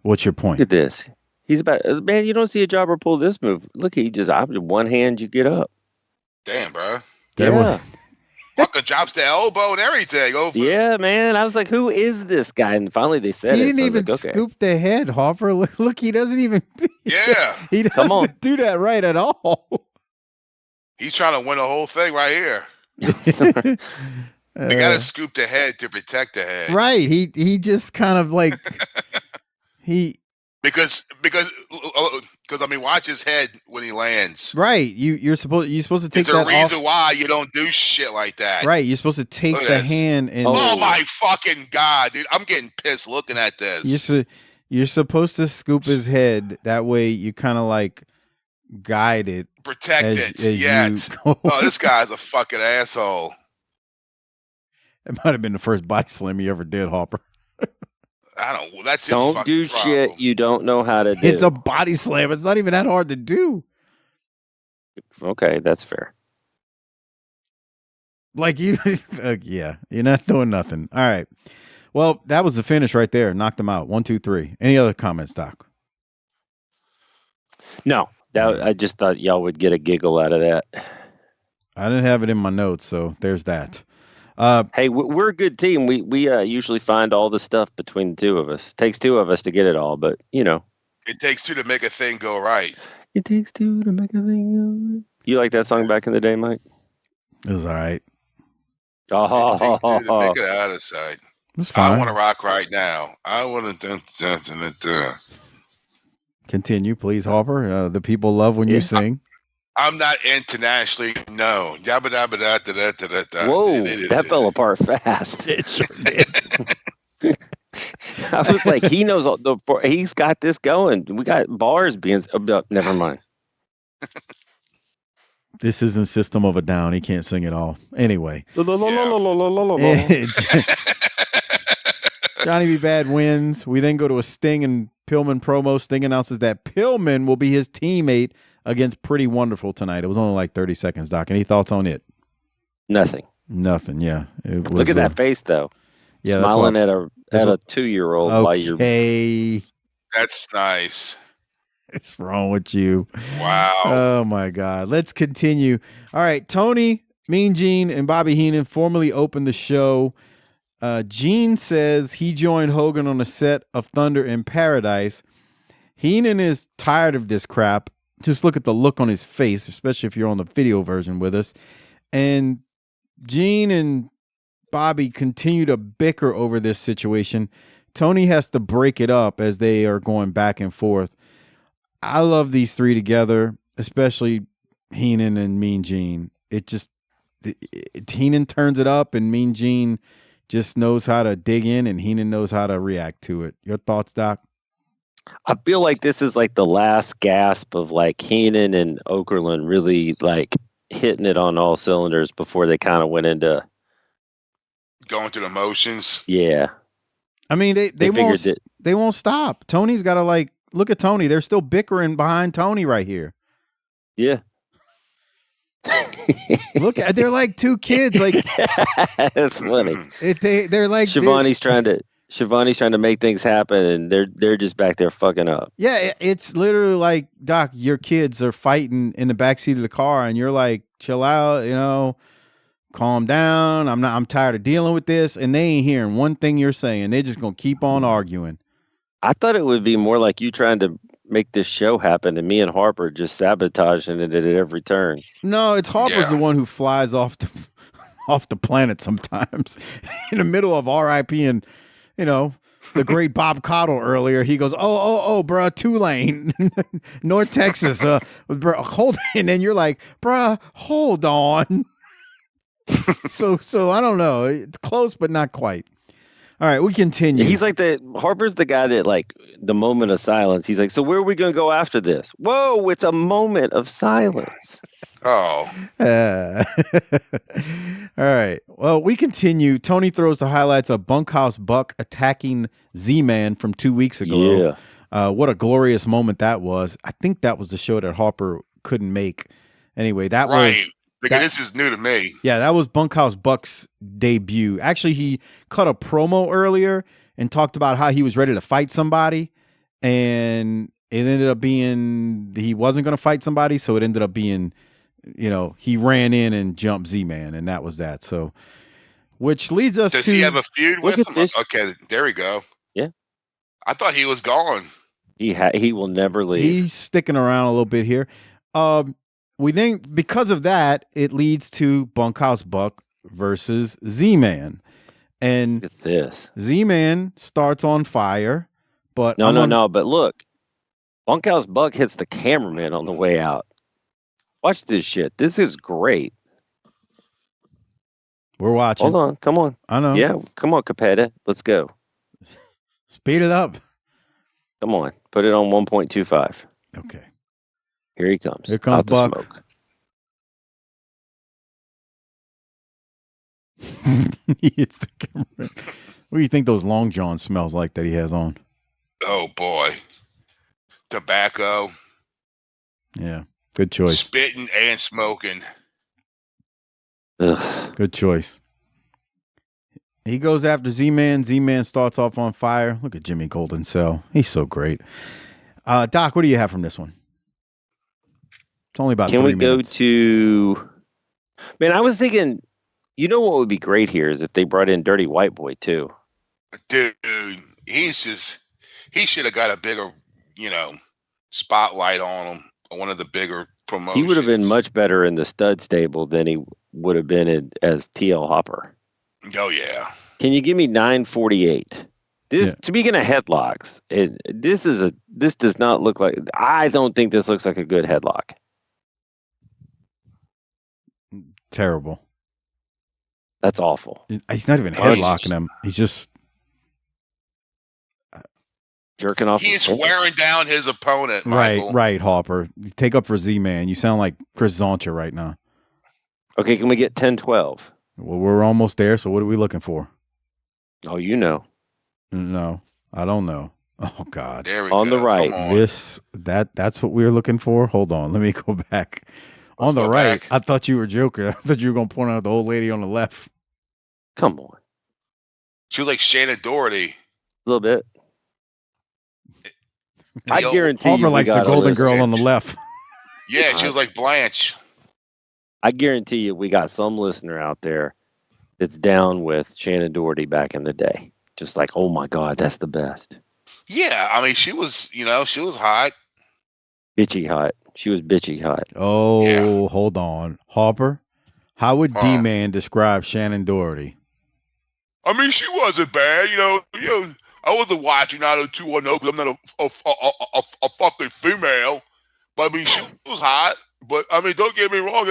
What's your point? Look at this. He's about, man, you don't see a jobber pull this move. Look, one hand, you get up. Damn, bro. That was fucking drops the elbow and everything. Yeah, man. I was like, who is this guy? And finally they said he didn't even scoop the head, Harper. Look, he doesn't even. Yeah. He doesn't do that right at all. He's trying to win the whole thing right here. They got to scoop the head to protect the head. Right. He just kind of like because Because I mean, watch his head when he lands. Right. You're supposed to take Is there that a reason off. why you don't do shit like that? Right. You're supposed to take Look at the this. hand and. Oh my fucking god, dude! I'm getting pissed looking at this. You're supposed to scoop his head. That way, you kind of like guide it, Protect it. as Yet. you go. Oh, this guy's a fucking asshole. It might have been the first body slam he ever did, Harper. I don't. That's his Don't fucking do problem. shit you don't know how to do. It's a body slam. It's not even that hard to do. Okay, that's fair. Like you, yeah, you're not doing nothing. All right. Well, that was the finish right there. Knocked him out. 1, 2, 3. Any other comments, Doc? No, I just thought y'all would get a giggle out of that. I didn't have it in my notes, so there's that. Hey, we're a good team. We usually find all the stuff between the two of us. It takes two of us to get it all, but you know. It takes two to make a thing go right. It takes two to make a thing go right. You like that song back in the day, Mike? It was all right. Oh, It takes two to make it out of sight. It's fine. I want to rock right now. I want to. Continue, please, Harper. The people love when you sing. I'm not internationally known. Whoa, that fell apart fast. It sure did. I was like, he knows he's got this going. We got bars being. Never mind. This isn't System of a Down. He can't sing it all. Anyway. Johnny B. Bad wins. We then go to a Sting and Pillman promo. Sting announces that Pillman will be his teammate against Pretty Wonderful tonight. It was only like 30 seconds, Doc. Any thoughts on it? Nothing. Yeah. It was, look at that face, though. Yeah, smiling at a 2-year-old while you're. Okay. That's nice. What's wrong with you? Wow. Oh, my God. Let's continue. All right. Tony, Mean Gene, and Bobby Heenan formally opened the show. Gene says he joined Hogan on a set of Thunder in Paradise. Heenan is tired of this crap. Just look at the look on his face, especially if you're on the video version with us. And Gene and Bobby continue to bicker over this situation. Tony has to break it up as they are going back and forth. I love these three together, especially Heenan and Mean Gene. Heenan turns it up, and Mean Gene just knows how to dig in, and Heenan knows how to react to it. Your thoughts, Doc? I feel like this is like the last gasp of like Heenan and Okerlund really like hitting it on all cylinders before they kind of went into going through the motions. Yeah. I mean, they won't stop. Tony's got to like look at Tony. They're still bickering behind Tony right here. Yeah. Look, they're like two kids. Like that's funny. They're like Schiavone's trying to make things happen, and they're just back there fucking up. Yeah, it's literally like, Doc, your kids are fighting in the backseat of the car, and you're like, chill out, calm down. I'm tired of dealing with this, and they ain't hearing one thing you're saying. They're just gonna keep on arguing. I thought it would be more like you trying to make this show happen, and me and Harper just sabotaging it at every turn. No, it's Harper's the one who flies off the planet sometimes in the middle of R.I.P. and the great Bob Caudle earlier. He goes, oh, bruh, Tulane, North Texas, bruh, hold, and then you're like, bruh, hold on. So I don't know. It's close, but not quite. All right, we continue. He's like Harper's the guy that like the moment of silence. He's like, so where are we going to go after this? Whoa, it's a moment of silence. Oh. All right. Well, we continue. Tony throws the highlights of Bunkhouse Buck attacking Z-Man from 2 weeks ago. Yeah. What a glorious moment that was. I think that was the show that Harper couldn't make. Anyway, that was... Because this is new to me. Yeah, that was Bunkhouse Buck's debut. Actually, he cut a promo earlier and talked about how he was ready to fight somebody, and it ended up being he wasn't going to fight somebody, so it ended up being, he ran in and jumped Z-Man, and that was that. So, which leads us to... Does he have a feud with him? Okay, there we go. Yeah. I thought he was gone. He will never leave. He's sticking around a little bit here. We think because of that, it leads to Bunkhouse Buck versus Z-Man. And look at this. Z-Man starts on fire, but no. But look, Bunkhouse Buck hits the cameraman on the way out. Watch this shit. This is great. We're watching. Hold on. Come on. I know. Yeah. Come on, Capetta. Let's go. Speed it up. Come on. Put it on 1.25. Okay. Here he comes. Here comes out the Buck. smoke. He hits the camera. What do you think those Long John smells like that he has on? Oh boy, tobacco. Yeah, good choice. Spitting and smoking. Ugh. Good choice. He goes after Z-Man. Z-Man starts off on fire. Look at Jimmy Golden Cell. He's so great. Doc, what do you have from this one? It's only about 3 minutes. Can we go to... Man, I was thinking, you know what would be great here is if they brought in Dirty White Boy, too. Dude, he should have got a bigger, spotlight on him. One of the bigger promotions. He would have been much better in the stud stable than he would have been as TL Hopper. Oh, yeah. Can you give me 948? Speaking of headlocks, this does not look like... I don't think this looks like a good headlock. Terrible. That's awful. He's not even headlocking him. He's just... jerking off. He's wearing down his opponent, Michael. Right, Harper. Take up for Z-Man. You sound like Chris Zoncha right now. Okay, can we get 10-12? Well, we're almost there, so what are we looking for? Oh, you know. No, I don't know. Oh, God. There we on go. The right. That's what we were looking for? Hold on. Let me go back. On the right. Back. I thought you were joking. I thought you were going to point out the old lady on the left. Come on. She was like Shannon Doherty. A little bit. I guarantee Harper likes the golden girl on the left. Yeah, she was like Blanche. I guarantee you we got some listener out there that's down with Shannon Doherty back in the day. Just like, oh my God, that's the best. Yeah, I mean, she was hot. Bitchy hot. She was bitchy hot. Oh, yeah. Hold on. Harper, how would D-Man describe Shannon Doherty? I mean, she wasn't bad. I wasn't watching 90210 because I'm not a fucking female. But I mean, she was hot. But I mean, don't get me wrong.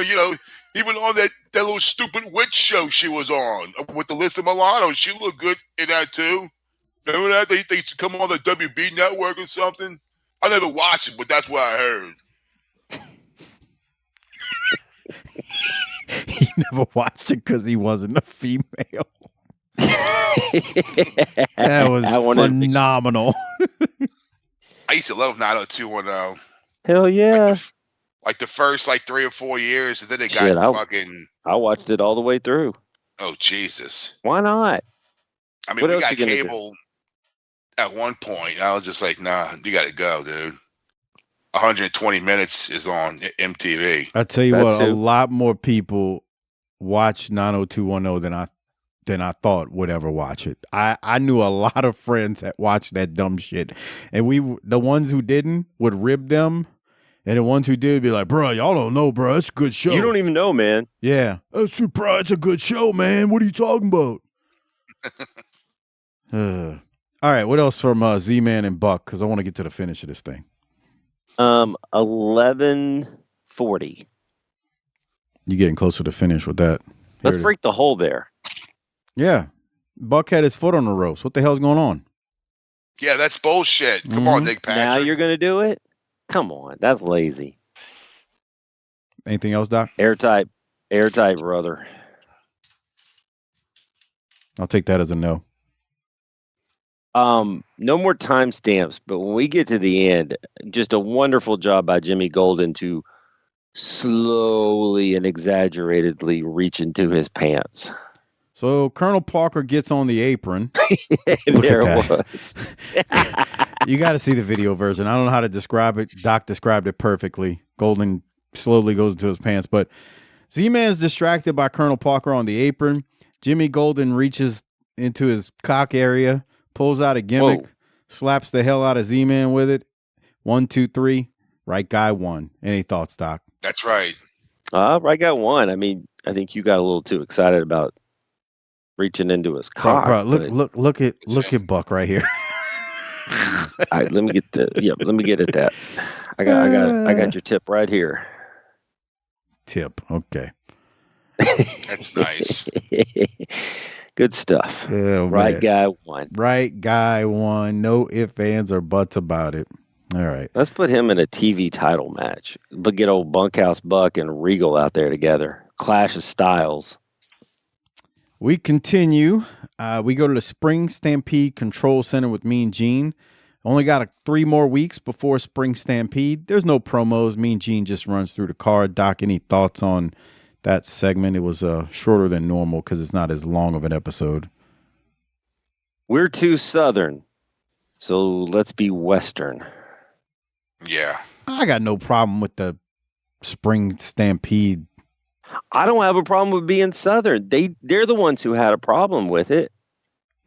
Even on that little stupid witch show she was on with Alyssa Milano, she looked good in that too. Remember that? They used to come on the WB network or something. I never watched it, but that's what I heard. He never watched it because he wasn't a female. That was phenomenal. I used to love 90210. Hell yeah. Like the first 3 or 4 years, and then it got fucking... I watched it all the way through. Oh, Jesus. Why not? I mean, we got cable at one point. I was just like, nah, you got to go, dude. 120 minutes is on MTV. I tell you what, a lot more people watch 90210 than I thought would ever watch it. I knew a lot of friends that watched that dumb shit, and the ones who didn't would rib them, and the ones who did would be like, bro, y'all don't know, bro, it's a good show. You don't even know, man. Yeah, it's a good show, man. What are you talking about? All right, what else from Z-Man and Buck? Because I want to get to the finish of this thing. 11:40. You getting closer to the finish with that? Let's break the hole there. Yeah. Buck had his foot on the ropes. What the hell's going on? Yeah, that's bullshit. Come on, Nick Patrick. Now you're going to do it? Come on. That's lazy. Anything else, Doc? Airtight, brother. I'll take that as a no. No more timestamps, but when we get to the end, just a wonderful job by Jimmy Golden to slowly and exaggeratedly reach into his pants. So Colonel Parker gets on the apron. There it was. You got to see the video version. I don't know how to describe it. Doc described it perfectly. Golden slowly goes into his pants, but Z-Man's distracted by Colonel Parker on the apron. Jimmy Golden reaches into his cock area, pulls out a gimmick, slaps the hell out of Z-Man with it. 1, 2, 3. Right guy won. Any thoughts, Doc? That's right. Right guy won. I mean, I think you got a little too excited about reaching into his cock. Bro, look at Buck right here. All right, let me get at that. I got your tip right here. Tip. Okay. That's nice. Good stuff. Oh, right man. guy won. Right guy won. No ifs, ands, or buts about it. All right. Let's put him in a TV title match. But get old Bunkhouse Buck and Regal out there together. Clash of styles. We continue. We go to the Spring Stampede Control Center with Mean Gene. Only got 3 more weeks before Spring Stampede. There's no promos. Mean Gene just runs through the card. Doc, any thoughts on that segment? It was shorter than normal because it's not as long of an episode. We're too Southern, so let's be Western. Yeah. I got no problem with the Spring Stampede. I don't have a problem with being Southern. They're the ones who had a problem with it.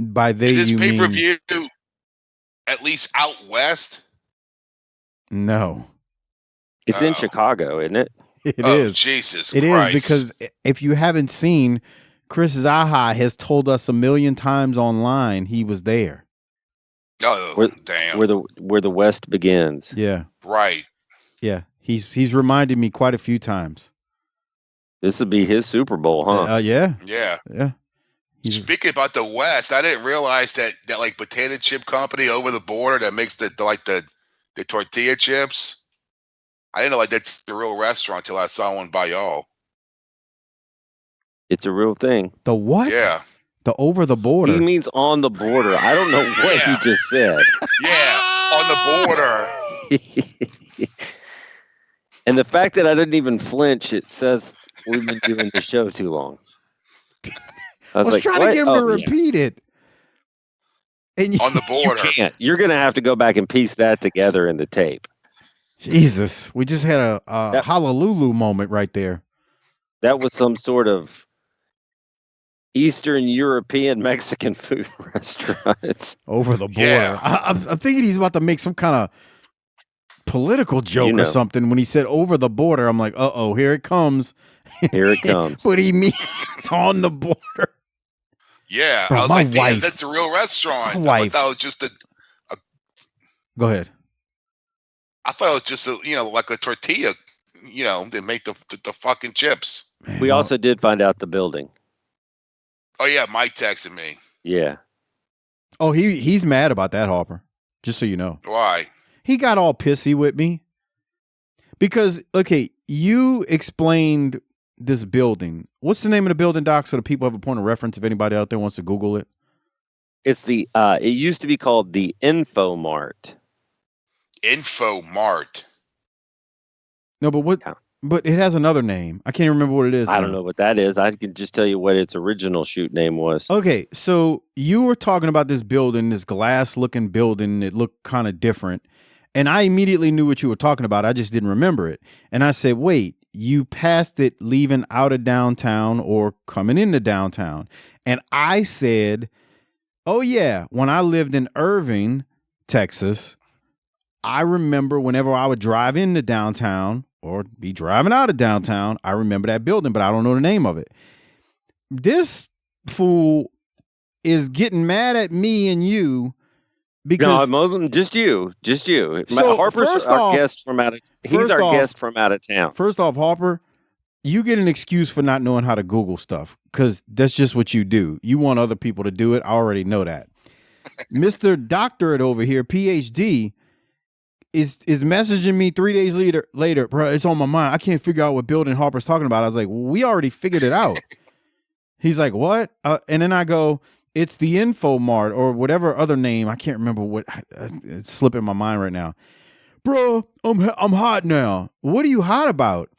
By they, Is you this mean... pay-per-view at least out west? No. It's in Chicago, isn't it? It oh, is. Jesus It Christ. is, because if you haven't seen, Chris Zaha has told us 1,000,000 times online he was there. Oh, damn. Where the West begins. Yeah. Right. Yeah. He's reminded me quite a few times. This would be his Super Bowl, huh? Yeah. Yeah. Yeah. Speaking about the West, I didn't realize that like potato chip company over the border that makes the tortilla chips. I didn't know like that's the real restaurant until I saw one by y'all. It's a real thing. The what? Yeah. The over the border. He means on the border. I don't know what he just said. Yeah, on the border. And the fact that I didn't even flinch, it says we've been doing the show too long. I was trying to get him to repeat it. And on the border. You can't. You're going to have to go back and piece that together in the tape. Jesus. We just had a hallelujah moment right there. That was some sort of Eastern European Mexican food restaurant. Over the border. Yeah. I'm thinking he's about to make some kind of political joke or something. When he said over the border, I'm like, uh-oh, here it comes. Here it comes. But he means on the border. Yeah. Bro, I was like, damn, that's a real restaurant. I thought that was just a Go ahead. I thought it was just like a tortilla, they make the fucking chips. Man, we also did find out the building. Oh yeah, Mike texted me. Yeah. Oh, he's mad about that, Harper. Just so you know. Why? He got all pissy with me. Because, okay, you explained this building. What's the name of the building, Doc, so the people have a point of reference if anybody out there wants to Google it? It's it used to be called the Info Mart. Info Mart. No, but what? Yeah. But it has another name. I can't remember what it is. I don't know what that is. I can just tell you what its original shoot name was. Okay, so you were talking about this building, this glass-looking building. It looked kind of different. And I immediately knew what you were talking about. I just didn't remember it. And I said, wait, you passed it leaving out of downtown or coming into downtown. And I said, oh, yeah, when I lived in Irving, Texas, I remember whenever I would drive into downtown or be driving out of downtown, I remember that building, but I don't know the name of it. This fool is getting mad at me and you because no, just you. So, Harper's our guest from out of. He's our guest from out of town. First off, Harper, you get an excuse for not knowing how to Google stuff because that's just what you do. You want other people to do it. I already know that. Mr. Doctorate over here, PhD. Is messaging me 3 days later, bro, it's on my mind. I can't figure out what building Harper's talking about. I was like, well, we already figured it out. He's like, what? And then I go, it's the Info Mart or whatever other name. I can't remember what. It's slipping my mind right now. Bro, I'm hot now. What are you hot about?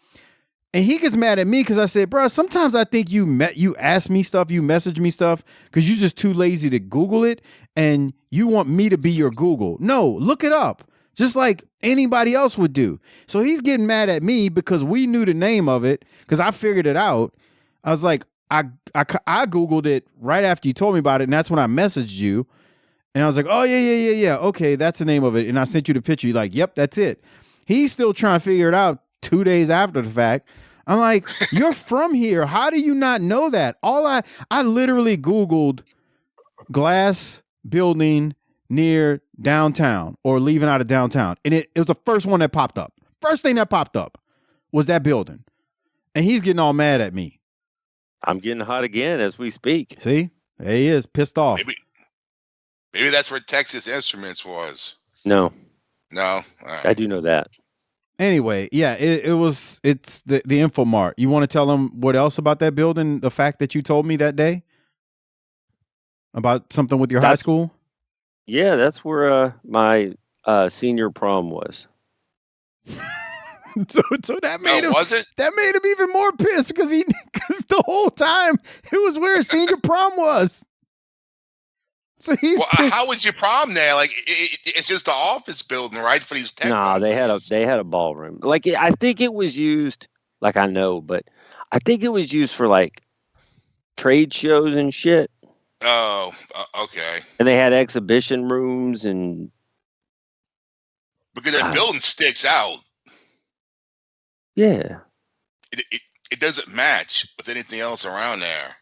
And he gets mad at me because I said, bro, sometimes I think you ask me stuff, you message me stuff because you're just too lazy to Google it and you want me to be your Google. No, look it up. Just like anybody else would do. So he's getting mad at me because we knew the name of it because I figured it out. I was like, I Googled it right after you told me about it, and that's when I messaged you. And I was like, oh, yeah. Okay, that's the name of it. And I sent you the picture. You're like, yep, that's it. He's still trying to figure it out 2 days after the fact. I'm like, you're from here. How do you not know that? I literally Googled glass building near downtown or leaving out of downtown. And it was the first one that popped up. First thing that popped up was that building. And he's getting all mad at me. I'm getting hot again as we speak. See? There he is, pissed off. Maybe that's where Texas Instruments was. No. No? All right. I do know that. Anyway, yeah, it's the Infomart. You want to tell them what else about that building? The fact that you told me that day about something with your high school? Yeah, that's where my senior prom was. So that made him. Was it? That made him even more pissed because the whole time it was where his senior prom was. So how would you prom there? Like it's just an office building, right? For these tech. Nah, they had a ballroom. Like I think it was used. Like I know, but I think it was used for like trade shows and shit. Oh, okay. And they had exhibition rooms and because that building sticks out. Yeah. It doesn't match with anything else around there.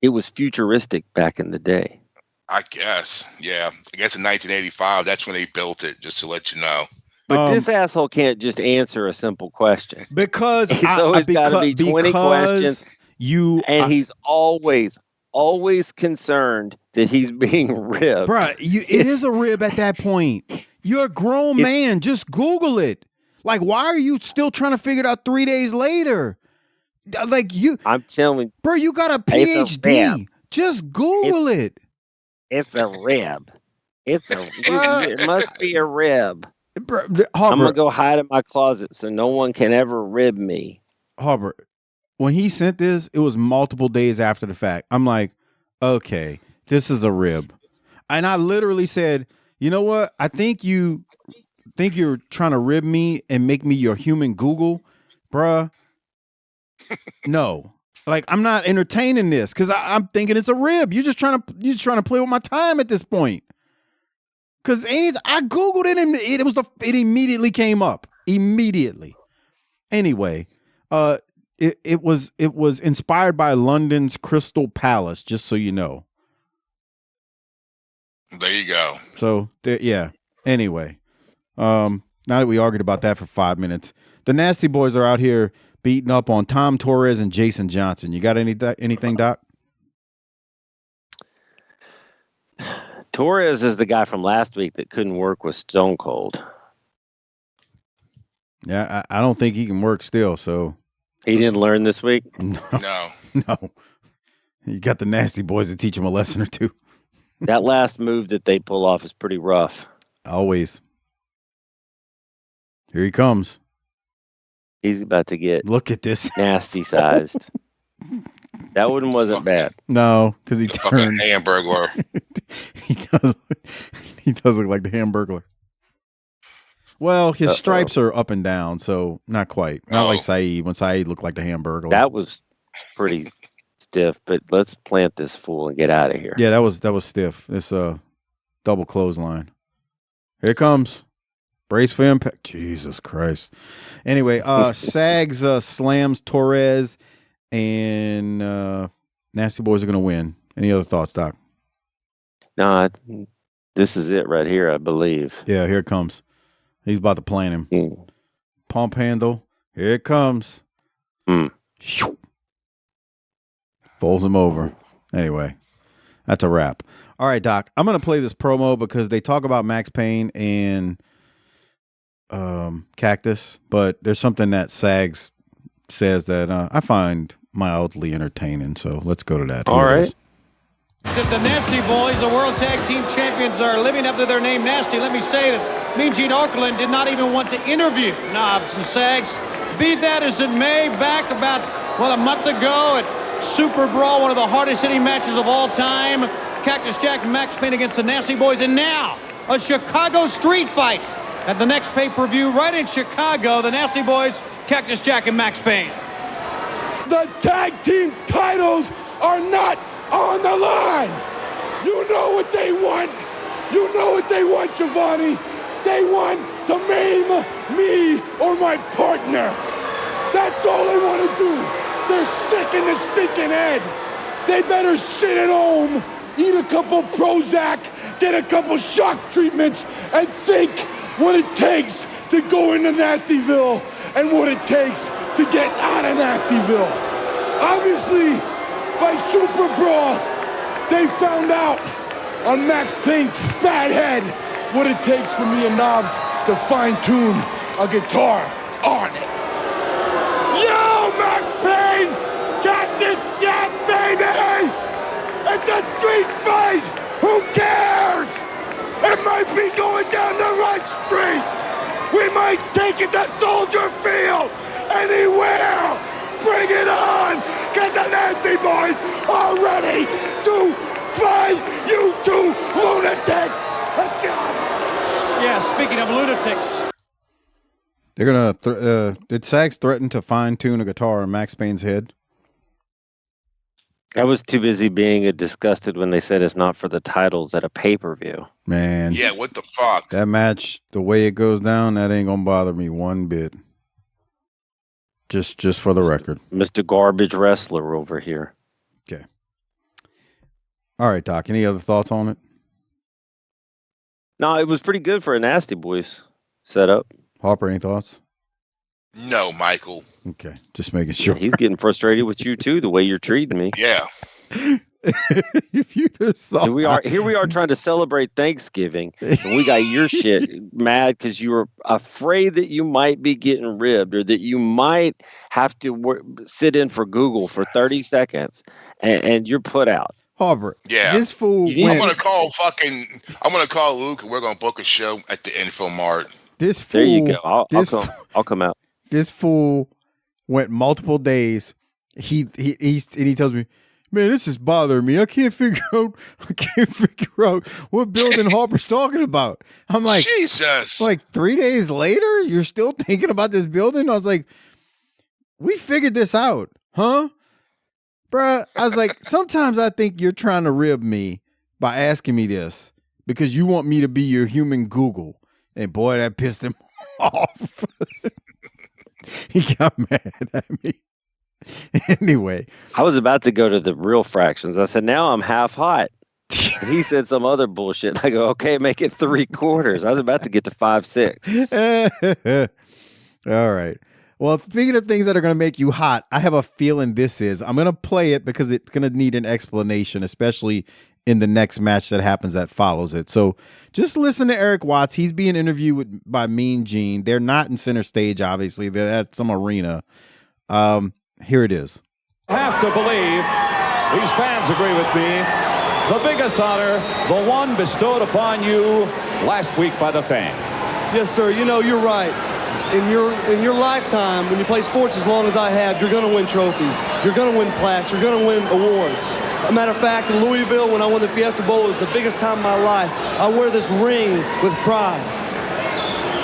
It was futuristic back in the day. I guess. Yeah. I guess in 1985, that's when they built it, just to let you know. But this asshole can't just answer a simple question. Because it's always got to be 20 questions. He's always concerned that he's being ribbed. Bruh, it is a rib at that point. You're a grown man. Just Google it. Like, why are you still trying to figure it out 3 days later? Like I'm telling you. Bro, you got a PhD. Just Google it. It's a rib. It must be a rib. Bro, I'm going to go hide in my closet so no one can ever rib me. Harper, when he sent this, it was multiple days after the fact. I'm like, okay, this is a rib. And I literally said, you know what? I think you're trying to rib me and make me your human Google, bruh. No, like I'm not entertaining this because I'm thinking it's a rib. You're just trying to play with my time at this point. Because I Googled it and it immediately came up immediately. Anyway, it was inspired by London's Crystal Palace. Just so you know. There you go. So yeah. Anyway, now that we argued about that for 5 minutes, the Nasty Boys are out here beating up on Tom Torres and Jason Johnson. You got anything, Doc? Torres is the guy from last week that couldn't work with Stone Cold. Yeah, I don't think he can work still. So he didn't learn this week? No. You got the Nasty Boys to teach him a lesson or two. That last move that they pull off is pretty rough. Always. Here he comes. He's about to get look at this nasty sized. That one wasn't bad. No, because he turned Hamburglar. He does look like the Hamburglar. Well, his stripes are up and down, so not quite. Not like Saeed. When Saeed looked like the Hamburglar. That was pretty stiff, but let's plant this fool and get out of here. Yeah, that was stiff. It's a double clothesline. Here it comes. Brace for impact. Jesus Christ. Anyway, Sags slams Torres, and Nasty Boys are going to win. Any other thoughts, Doc? No, this is it right here, I believe. Yeah, here it comes. He's about to plant him. Pump handle. Here it comes. Folds him over. Anyway, that's a wrap. All right, Doc. I'm going to play this promo because they talk about Max Payne and Cactus, but there's something that Sags says that I find mildly entertaining. So let's go to that. All right. That the Nasty Boys, the World Tag Team Champions, are living up to their name, Nasty. Let me say that Mean Gene Okerlund did not even want to interview Knobbs and Sags. Be that as it may, back about, a month ago at Super Brawl, one of the hardest hitting matches of all time, Cactus Jack and Max Payne against the Nasty Boys, and now a Chicago street fight at the next pay-per-view right in Chicago, the Nasty Boys, Cactus Jack and Max Payne. The tag team titles are not on the line. You know what they want. You know what they want, Schiavone. They want to maim me or my partner. That's all they want to do. They're sick in the stinking head. They better sit at home eat a couple Prozac, get a couple shock treatments, and think what it takes to go into Nastyville and what it takes to get out of Nastyville. Obviously, by Super Brawl, they found out on Max Payne's fat head what it takes for me and Knobs to fine-tune a guitar on it. Yo, Max Payne! Got this jet, baby! It's a street fight! Who cares? It might be going down the right street! We might take it to Soldier Field! Anywhere! Bring it on! Cause the Nasty Boys are ready to fight you two lunatics! Yeah, speaking of lunatics. They're gonna. Did Sags threaten to fine-tune a guitar on Max Payne's head? I was too busy being disgusted when they said it's not for the titles at a pay-per-view. Man. Yeah, what the fuck? That match, the way it goes down, that ain't gonna bother me one bit. Just for the record. Mr. Garbage Wrestler over here. Okay. All right, Doc. Any other thoughts on it? No, it was pretty good for a Nasty Boys setup. Harper, any thoughts? No, Michael. Okay, just making sure. Yeah, he's getting frustrated with you too, the way you're treating me. Yeah. If you just saw, here we are trying to celebrate Thanksgiving, and we got your shit mad because you were afraid that you might be getting ribbed or that you might have to sit in for Google for 30 seconds, and you're put out. Harper, yeah, this fool. I'm gonna call Luke, and we're gonna book a show at the Info Mart. This fool. There you go. I'll come out. This fool went multiple days. He tells me, man, this is bothering me. I can't figure out what building Harper's talking about. I'm like, Jesus. Like 3 days later, you're still thinking about this building? I was like, we figured this out, huh? Bruh, I was like, sometimes I think you're trying to rib me by asking me this because you want me to be your human Google. And boy, that pissed him off. He got mad at me. Anyway. I was about to go to the real fractions. I said, now I'm half hot. And he said some other bullshit. I go, okay, make it 3/4. I was about to get to 5/6. All right. Well, speaking of things that are going to make you hot, I have a feeling this is. I'm going to play it because it's going to need an explanation, especially in the next match that happens that follows it. So just listen to Eric Watts. He's being interviewed by Mean Gene. They're not in center stage, obviously. They're at some arena. Here it is. I have to believe these fans agree with me. The biggest honor, the one bestowed upon you last week by the fans. Yes, sir. You know, you're right. In your lifetime, when you play sports as long as I have, you're going to win trophies. You're going to win plaques. You're going to win awards. As a matter of fact, in Louisville, when I won the Fiesta Bowl, it was the biggest time of my life. I wear this ring with pride.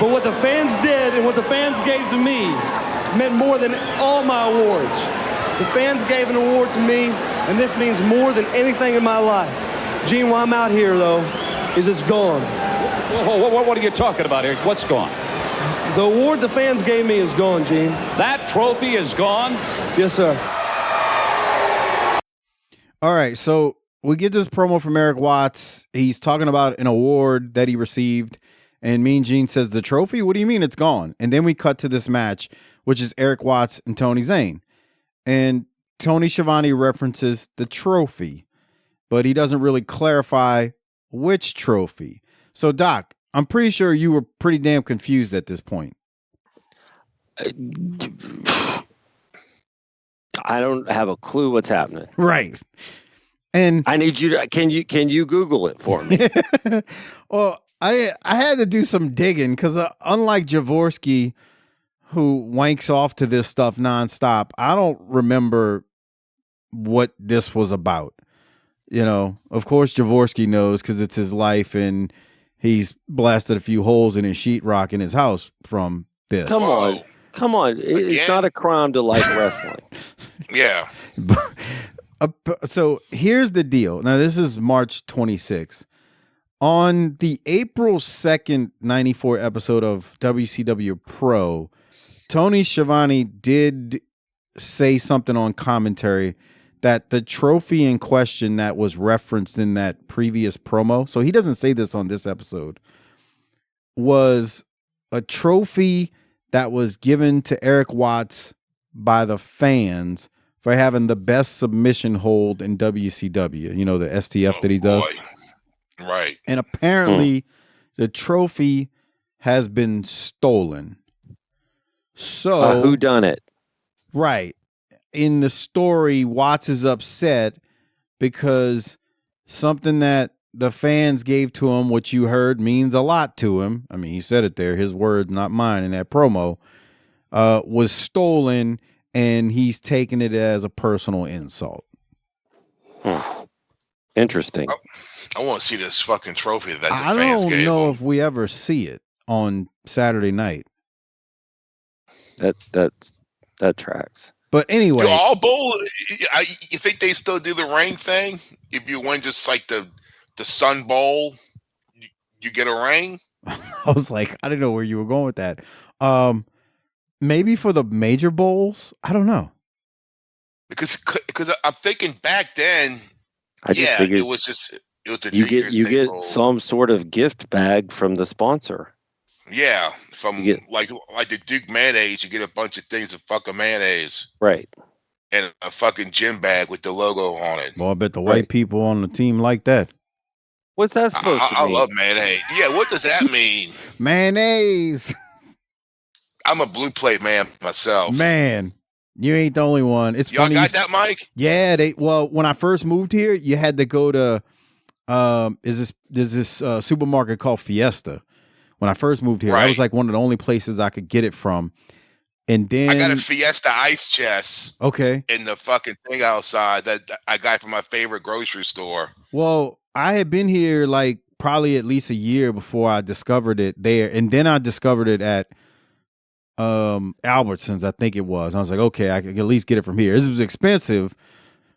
But what the fans did and what the fans gave to me meant more than all my awards. The fans gave an award to me, and this means more than anything in my life. Gene, why I'm out here, though, is it's gone. What are you talking about here? What's gone? The award the fans gave me is gone, Gene. That trophy is gone? Yes, sir. All right, so we get this promo from Eric Watts. He's talking about an award that he received, and Mean Gene says, the trophy? What do you mean it's gone? And then we cut to this match, which is Eric Watts and Tony Zane. And Tony Schiavone references the trophy, but he doesn't really clarify which trophy. So, Doc, I'm pretty sure you were pretty damn confused at this point. I don't have a clue what's happening. Right. And I need you to can you Google it for me? Well, I had to do some digging because unlike Jaworski, who wanks off to this stuff nonstop, I don't remember what this was about. You know, of course Jaworski knows because it's his life and he's blasted a few holes in his sheetrock in his house from this. Come on. It's not a crime to like wrestling. Yeah. So here's the deal. Now, this is March 26th. On the April 2nd, 94 episode of WCW Pro, Tony Schiavone did say something on commentary that the trophy in question that was referenced in that previous promo, so he doesn't say this on this episode, was a trophy that was given to Eric Watts by the fans for having the best submission hold in WCW. You know, the STF that he does. Right. And apparently the trophy has been stolen. So who done it? Right. In the story, Watts is upset because something that the fans gave to him, which you heard means a lot to him. I mean, he said it there, his words, not mine, in that promo, was stolen, and he's taking it as a personal insult. Interesting. I want to see this fucking trophy that the fans gave I don't know him. if we ever see it on Saturday night. That tracks. But anyway, Do all bowl? You think they still do the ring thing? If you win just like the Sun Bowl, you get a ring. I was like, I didn't know where you were going with that. Maybe for the major bowls, I don't know. Because I'm thinking back then, it was a you get some sort of gift bag from the sponsor. Yeah, from like the Duke mayonnaise, you get a bunch of things of fucking mayonnaise, right? And a fucking gym bag with the logo on it. Well, I bet the white people on the team like that. What's that supposed to mean? I love mayonnaise. Yeah, what does that mean? Mayonnaise. I'm a blue plate man myself. Man, you ain't the only one. It's Y'all funny. got that, Mike? Yeah, when I first moved here, you had to go to there's this supermarket called Fiesta. When I first moved here, that was like one of the only places I could get it from. And then I got a Fiesta ice chest. Okay. In the fucking thing outside that I got from my favorite grocery store. Well, I had been here like probably at least a year before I discovered it there, and then I discovered it at Albertsons, I think it was. I was like, okay, I can at least get it from here. This was expensive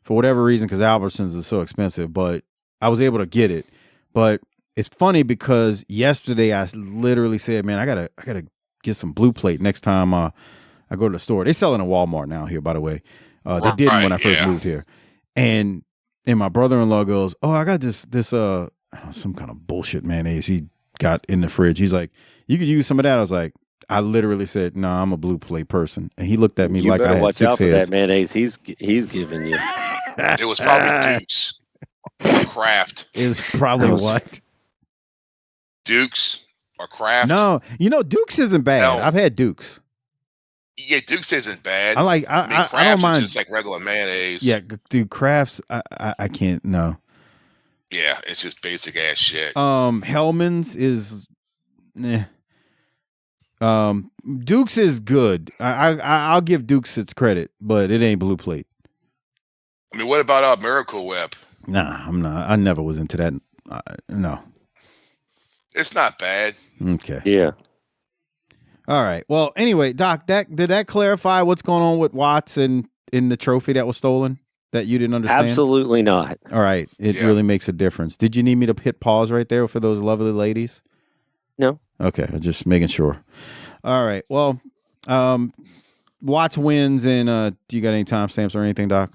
for whatever reason because Albertsons is so expensive, but I was able to get it. But it's funny because yesterday I literally said, man, I gotta get some blue plate next time I go to the store. They sell it in Walmart now here, by the way. They didn't when I first moved here. And my brother-in-law goes, oh, I got this some kind of bullshit mayonnaise he got in the fridge. He's like, you could use some of that. I was like, I literally said, no, I'm a blue plate person. And he looked at me like I had watch 6 out for heads. that mayonnaise he's giving you. It was probably Duke's. Kraft. It was probably what? Duke's or Kraft. No, Duke's isn't bad. No. I've had Duke's. Yeah, Duke's isn't bad. I like. I don't mind. It's just like regular mayonnaise. Yeah, dude, Kraft's. I can't. No. Yeah, it's just basic ass shit. Hellman's is. Duke's is good. I'll give Duke's its credit, but it ain't blue plate. I mean, what about Miracle Whip? Nah, I'm not. I never was into that. No. It's not bad. Okay. Yeah. All right. Well, anyway, Doc, did that clarify what's going on with Watts and in the trophy that was stolen that you didn't understand? Absolutely not. All right. It really makes a difference. Did you need me to hit pause right there for those lovely ladies? No. Okay. I'm just making sure. All right. Well, Watts wins, and do you got any timestamps or anything, Doc?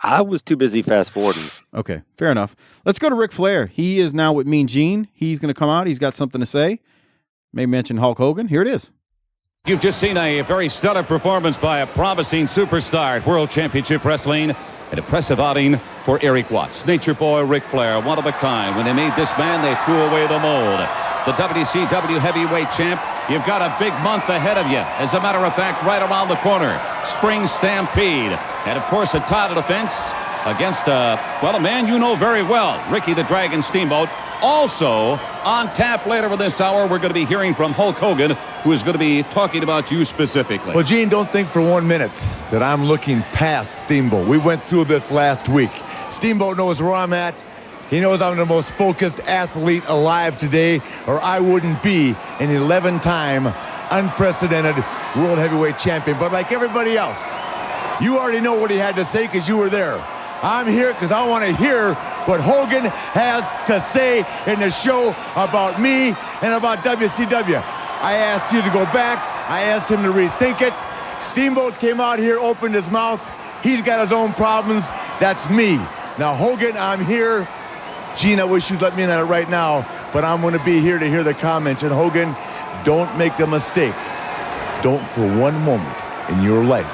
I was too busy fast forwarding. Okay, fair enough. Let's go to Ric Flair. He is now with Mean Gene. He's going to come out. He's got something to say. May mention Hulk Hogan. Here it is. You've just seen a very stellar performance by a promising superstar at World Championship Wrestling. An impressive outing for Eric Watts. Nature Boy Ric Flair, one of a kind. When they made this man, they threw away the mold. The WCW heavyweight champ, you've got a big month ahead of you. As a matter of fact, right around the corner, Spring Stampede. And, of course, a title defense against, a man you know very well, Ricky the Dragon Steamboat. Also, on tap later in this hour, we're going to be hearing from Hulk Hogan, who is going to be talking about you specifically. Well, Gene, don't think for 1 minute that I'm looking past Steamboat. We went through this last week. Steamboat knows where I'm at. He knows I'm the most focused athlete alive today, or I wouldn't be an 11-time unprecedented world heavyweight champion. But like everybody else, you already know what he had to say because you were there. I'm here because I want to hear what Hogan has to say in the show about me and about WCW. I asked you to go back. I asked him to rethink it. Steamboat came out here, opened his mouth. He's got his own problems. That's me. Now, Hogan, I'm here. Gene, I wish you'd let me in on it right now, but I'm going to be here to hear the comments. And Hogan, don't make the mistake. Don't for one moment in your life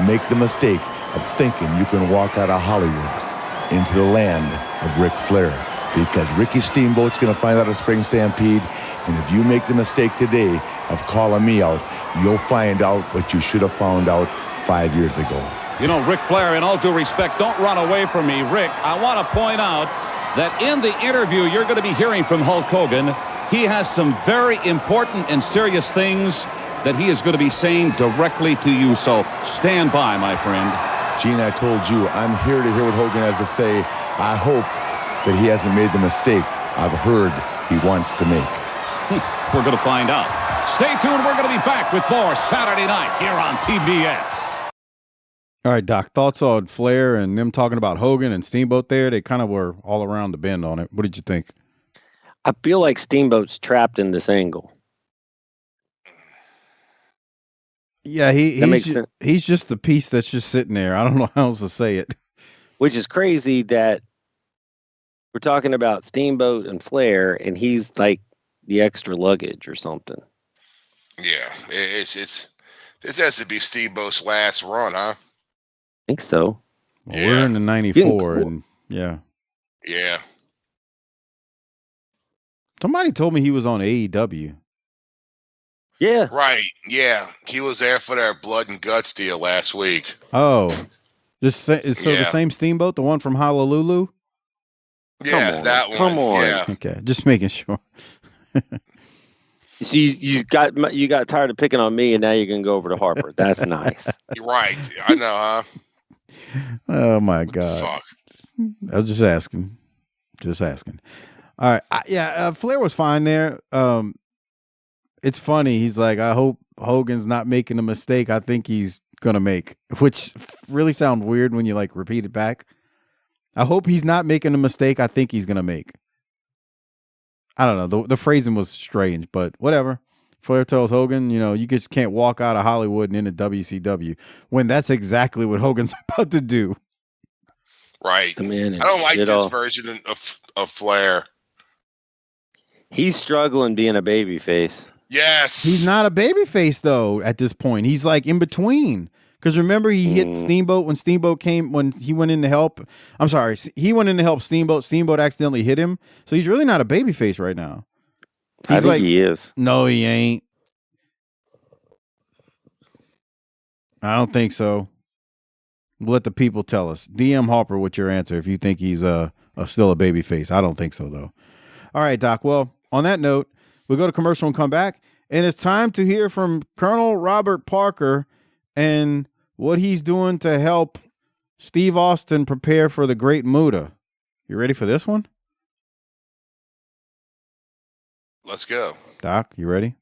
make the mistake of thinking you can walk out of Hollywood into the land of Ric Flair, because Ricky Steamboat's going to find out a spring stampede, and if you make the mistake today of calling me out, you'll find out what you should have found out 5 years ago. You know, Ric Flair, in all due respect, don't run away from me. Rick, I want to point out that in the interview you're going to be hearing from Hulk Hogan, he has some very important and serious things that he is going to be saying directly to you. So stand by, my friend. Gene, I told you, I'm here to hear what Hogan has to say. I hope that he hasn't made the mistake I've heard he wants to make. We're going to find out. Stay tuned. We're going to be back with more Saturday Night here on TBS. All right, Doc, thoughts on Flair and them talking about Hogan and Steamboat there? They kind of were all around the bend on it. What did you think? I feel like Steamboat's trapped in this angle. Yeah, he's just the piece that's just sitting there. I don't know how else to say it. Which is crazy that we're talking about Steamboat and Flair, and he's like the extra luggage or something. Yeah, this has to be Steamboat's last run, huh? I think so. Well, yeah. We're in the 94, and yeah. Yeah. Somebody told me he was on AEW. Yeah. Right. Yeah. He was there for their blood and guts deal last week. Oh. The same Steamboat, the one from Honolulu? Yeah, that one. Come on. Yeah. Okay, just making sure. See, you got tired of picking on me, and now you're going to go over to Harper. That's nice. You're right. I know, huh? Oh, my What God. the fuck? I was just asking. All right. Flair was fine there. It's funny. He's like, I hope Hogan's not making a mistake I think he's going to make, which really sounds weird when you like repeat it back. I hope he's not making a mistake I think he's going to make. I don't know. The phrasing was strange, but whatever. Flair tells Hogan, you just can't walk out of Hollywood and into WCW, when that's exactly what Hogan's about to do. Right. I don't like this version of Flair. He's struggling being a babyface. Yes. He's not a babyface, though, at this point. He's like in between. Because remember, he hit Steamboat when he went in to help. I'm sorry. He went in to help Steamboat. Steamboat accidentally hit him. So he's really not a babyface right now. I think he is. No, he ain't. I don't think so. We'll let the people tell us. DM Harper with your answer if you think he's still a babyface. I don't think so, though. All right, Doc. Well, on that note, we'll go to commercial and come back. And it's time to hear from Colonel Robert Parker and what he's doing to help Steve Austin prepare for the Great Muta. You ready for this one? Let's go. Doc, you ready?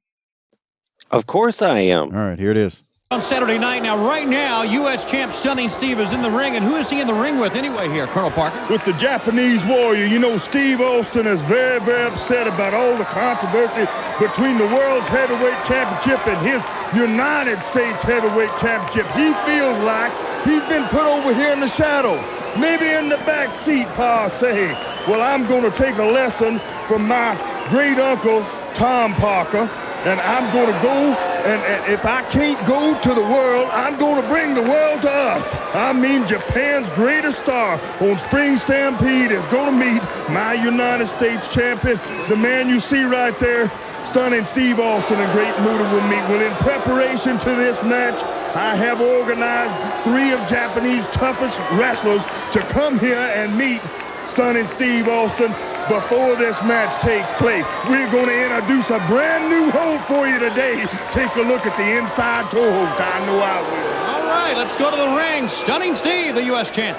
Of course I am. All right, here it is. On Saturday night, right now, U.S. champ Stunning Steve is in the ring, and who is he in the ring with anyway here, Colonel Parker? With the Japanese Warrior. Steve Austin is very, very upset about all the controversy between the World's Heavyweight Championship and his United States Heavyweight Championship. He feels like he's been put over here in the shadow, maybe in the back seat, per se. Well, I'm going to take a lesson from my great uncle, Tom Parker, and I'm going to go, and if I can't go to the world, I'm going to bring the world to us. I mean, Japan's greatest star on Spring Stampede is going to meet my United States champion, the man you see right there, Stunning Steve Austin, and Great Muta will meet. Well, in preparation to this match, I have organized 3 of Japanese toughest wrestlers to come here and meet Stunning Steve Austin before this match takes place. We're going to introduce a brand new hold for you today. Take a look at the inside toe hold. I know I will. All right, let's go to the ring. Stunning Steve, the U.S. champ.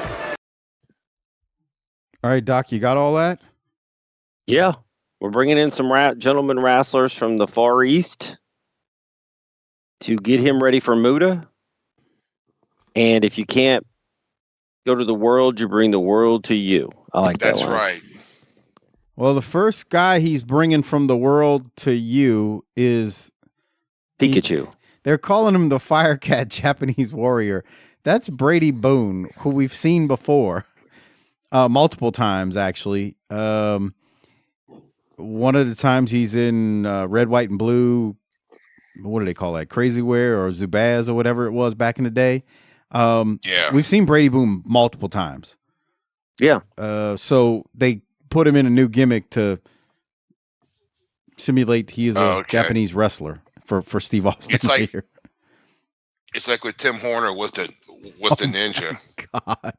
All right, Doc, you got all that? Yeah. We're bringing in some gentleman wrestlers from the Far East to get him ready for Muta. And if you can't go to the world, you bring the world to you. I like that. That's right. Well, the first guy he's bringing from the world to you is Pikachu. They're calling him the Firecat Japanese Warrior. That's Brady Boone, who we've seen before. Multiple times, actually. One of the times he's in red, white, and blue. What do they call that? Crazy Wear or Zubaz or whatever it was back in the day. Yeah. We've seen Brady Boom multiple times. Yeah. So they put him in a new gimmick to simulate he is a Japanese wrestler for Steve Austin. It's like here. It's like with Tim Horner was the ninja. God.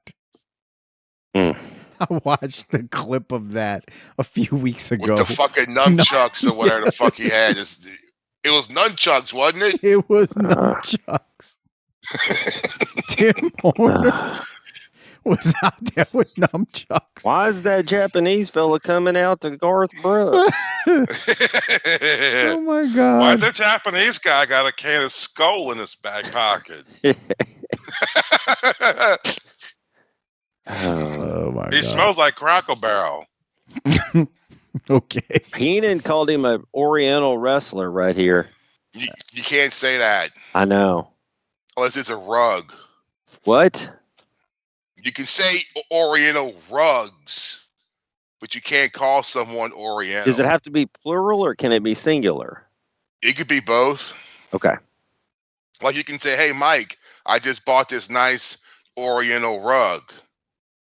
I watched the clip of that a few weeks ago. With the fucking nunchucks or whatever the fuck he had. It was nunchucks, wasn't it? It was nunchucks. Tim Horner was out there with nunchucks. Why is that Japanese fella coming out to Garth Brooks? Oh my God. Why the Japanese guy got a can of Skull in his back pocket? Oh my God. He smells like Crackle Barrel. Okay. Heenan called him an Oriental wrestler right here. You can't say that. I know. Unless it's a rug. What? You can say Oriental rugs, but you can't call someone Oriental. Does it have to be plural or can it be singular? It could be both. Okay. Like you can say, hey, Mike, I just bought this nice Oriental rug.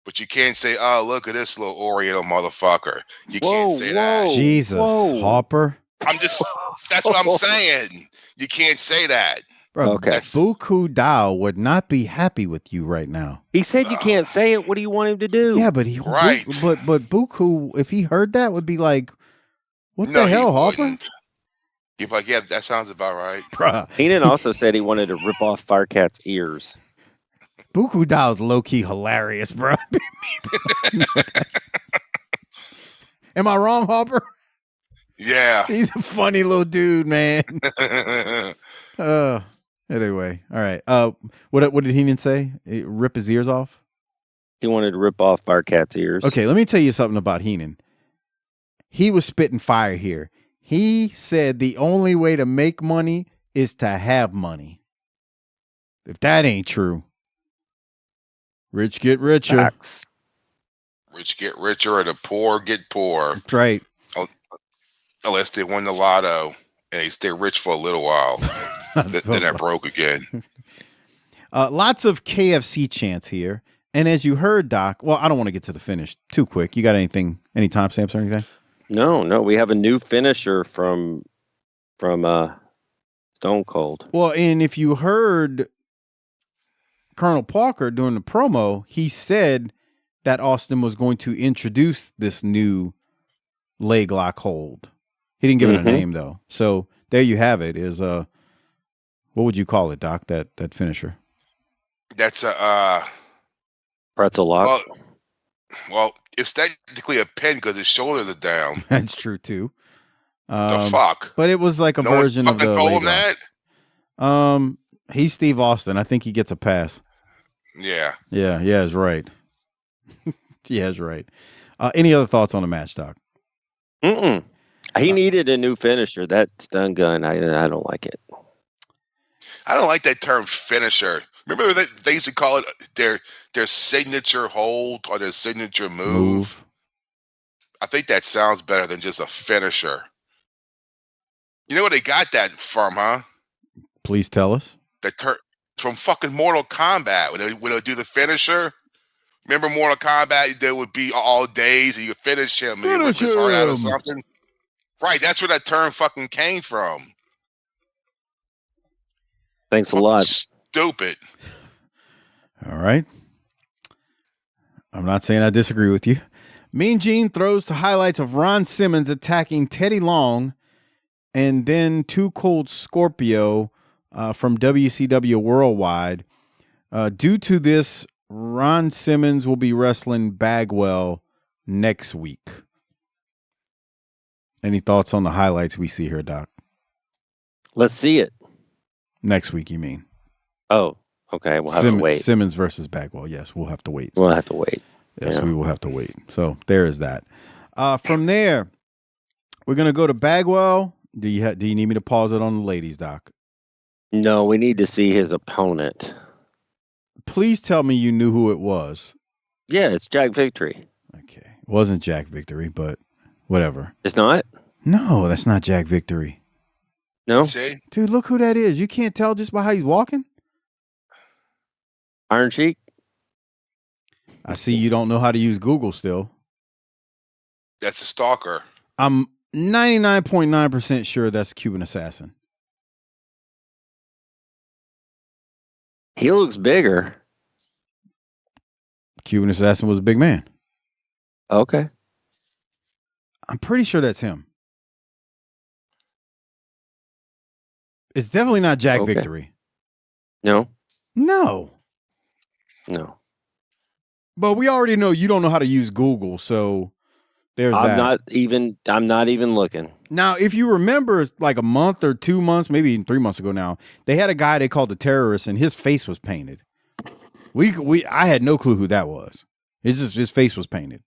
But you can't say, oh, look at this little Oriental motherfucker. You can't say that. Jesus, Harper. That's what I'm saying. You can't say that. Bro, Okay. Buku Dao would not be happy with you right now. He said you can't say it. What do you want him to do? Yeah, but Right. but Buku, if he heard that, would be like, what the hell, Harper? He's like, yeah, that sounds about right. Bruh. Heenan also said he wanted to rip off Firecat's ears. Buku Dao's low-key hilarious, bro. Am I wrong, Harper? Yeah. He's a funny little dude, man. Anyway, all right. What did Heenan say? Rip his ears off? He wanted to rip off Firecat's ears. Okay, let me tell you something about Heenan. He was spitting fire here. He said the only way to make money is to have money. If that ain't true, rich get richer. Facts. Rich get richer and the poor get poor. That's right. Unless they win the lotto and they stay rich for a little while. Then they're broke again. Lots of KFC chants here. And as you heard, Doc, well, I don't want to get to the finish too quick. You got any timestamps or anything? No. We have a new finisher from Stone Cold. Well, and if you heard Colonel Parker during the promo, he said that Austin was going to introduce this new leg lock hold. He didn't give it a name though. So there you have it. Is what would you call it, Doc? That finisher? That's a pretzel lock. Well, it's technically a pin because his shoulders are down. That's true too. The fuck? But it was like a No version one of the fucking told leg him lock. that? He's Steve Austin. I think he gets a pass. Yeah. Yeah, is right. Yeah, is right. Any other thoughts on the match, Doc? He needed a new finisher. That stun gun, I don't like it. I don't like that term finisher. Remember that they used to call it their signature hold or their signature move? I think that sounds better than just a finisher. You know where they got that from, huh? Please tell us. That term from fucking Mortal Kombat when they do the finisher. Remember Mortal Kombat? There would be all days and you finish him and you rip his heart out or something. Right, that's where that term fucking came from. Thanks a lot. Stupid. All right. I'm not saying I disagree with you. Mean Gene throws to highlights of Ron Simmons attacking Teddy Long and then Too Cold Scorpio from WCW Worldwide. Due to this, Ron Simmons will be wrestling Bagwell next week. Any thoughts on the highlights we see here, Doc? Let's see it. Next week, you mean? Oh, okay. We'll have to wait. Simmons versus Bagwell. Yes, we'll have to wait. We'll have to wait. Yes, we will have to wait. So there is that. From there, we're gonna go to Bagwell. Do you need me to pause it on the ladies, Doc? No, we need to see his opponent. Please tell me you knew who it was. Yeah, it's Jack Victory. Okay. It wasn't Jack Victory, but whatever. It's not? No, that's not Jack Victory. No? See? Dude, look who that is. You can't tell just by how he's walking? Iron Sheik? I see you don't know how to use Google still. That's a stalker. I'm 99.9% sure that's Cuban Assassin. He looks bigger. Cuban Assassin was a big man. Okay. I'm pretty sure that's him. It's definitely not Jack Victory. No. No. No. But we already know you don't know how to use Google, so there's that. I'm not even looking. Now, if you remember, like a month or 2 months, maybe even 3 months ago now, they had a guy they called the terrorist, and his face was painted. I had no clue who that was. It's just his face was painted.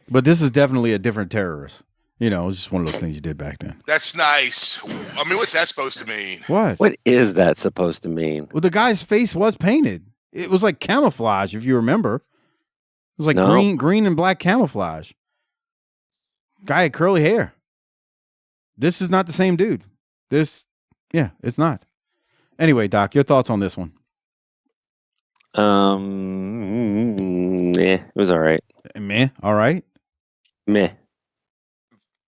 But this is definitely a different terrorist. You know, it's just one of those things you did back then. That's nice. I mean, what's that supposed to mean? What? What is that supposed to mean? Well, the guy's face was painted. It was like camouflage, if you remember. It was like green and black camouflage. Guy had curly hair. This is not the same dude. It's not. Anyway, Doc, your thoughts on this one? It was all right. Meh, all right? Meh.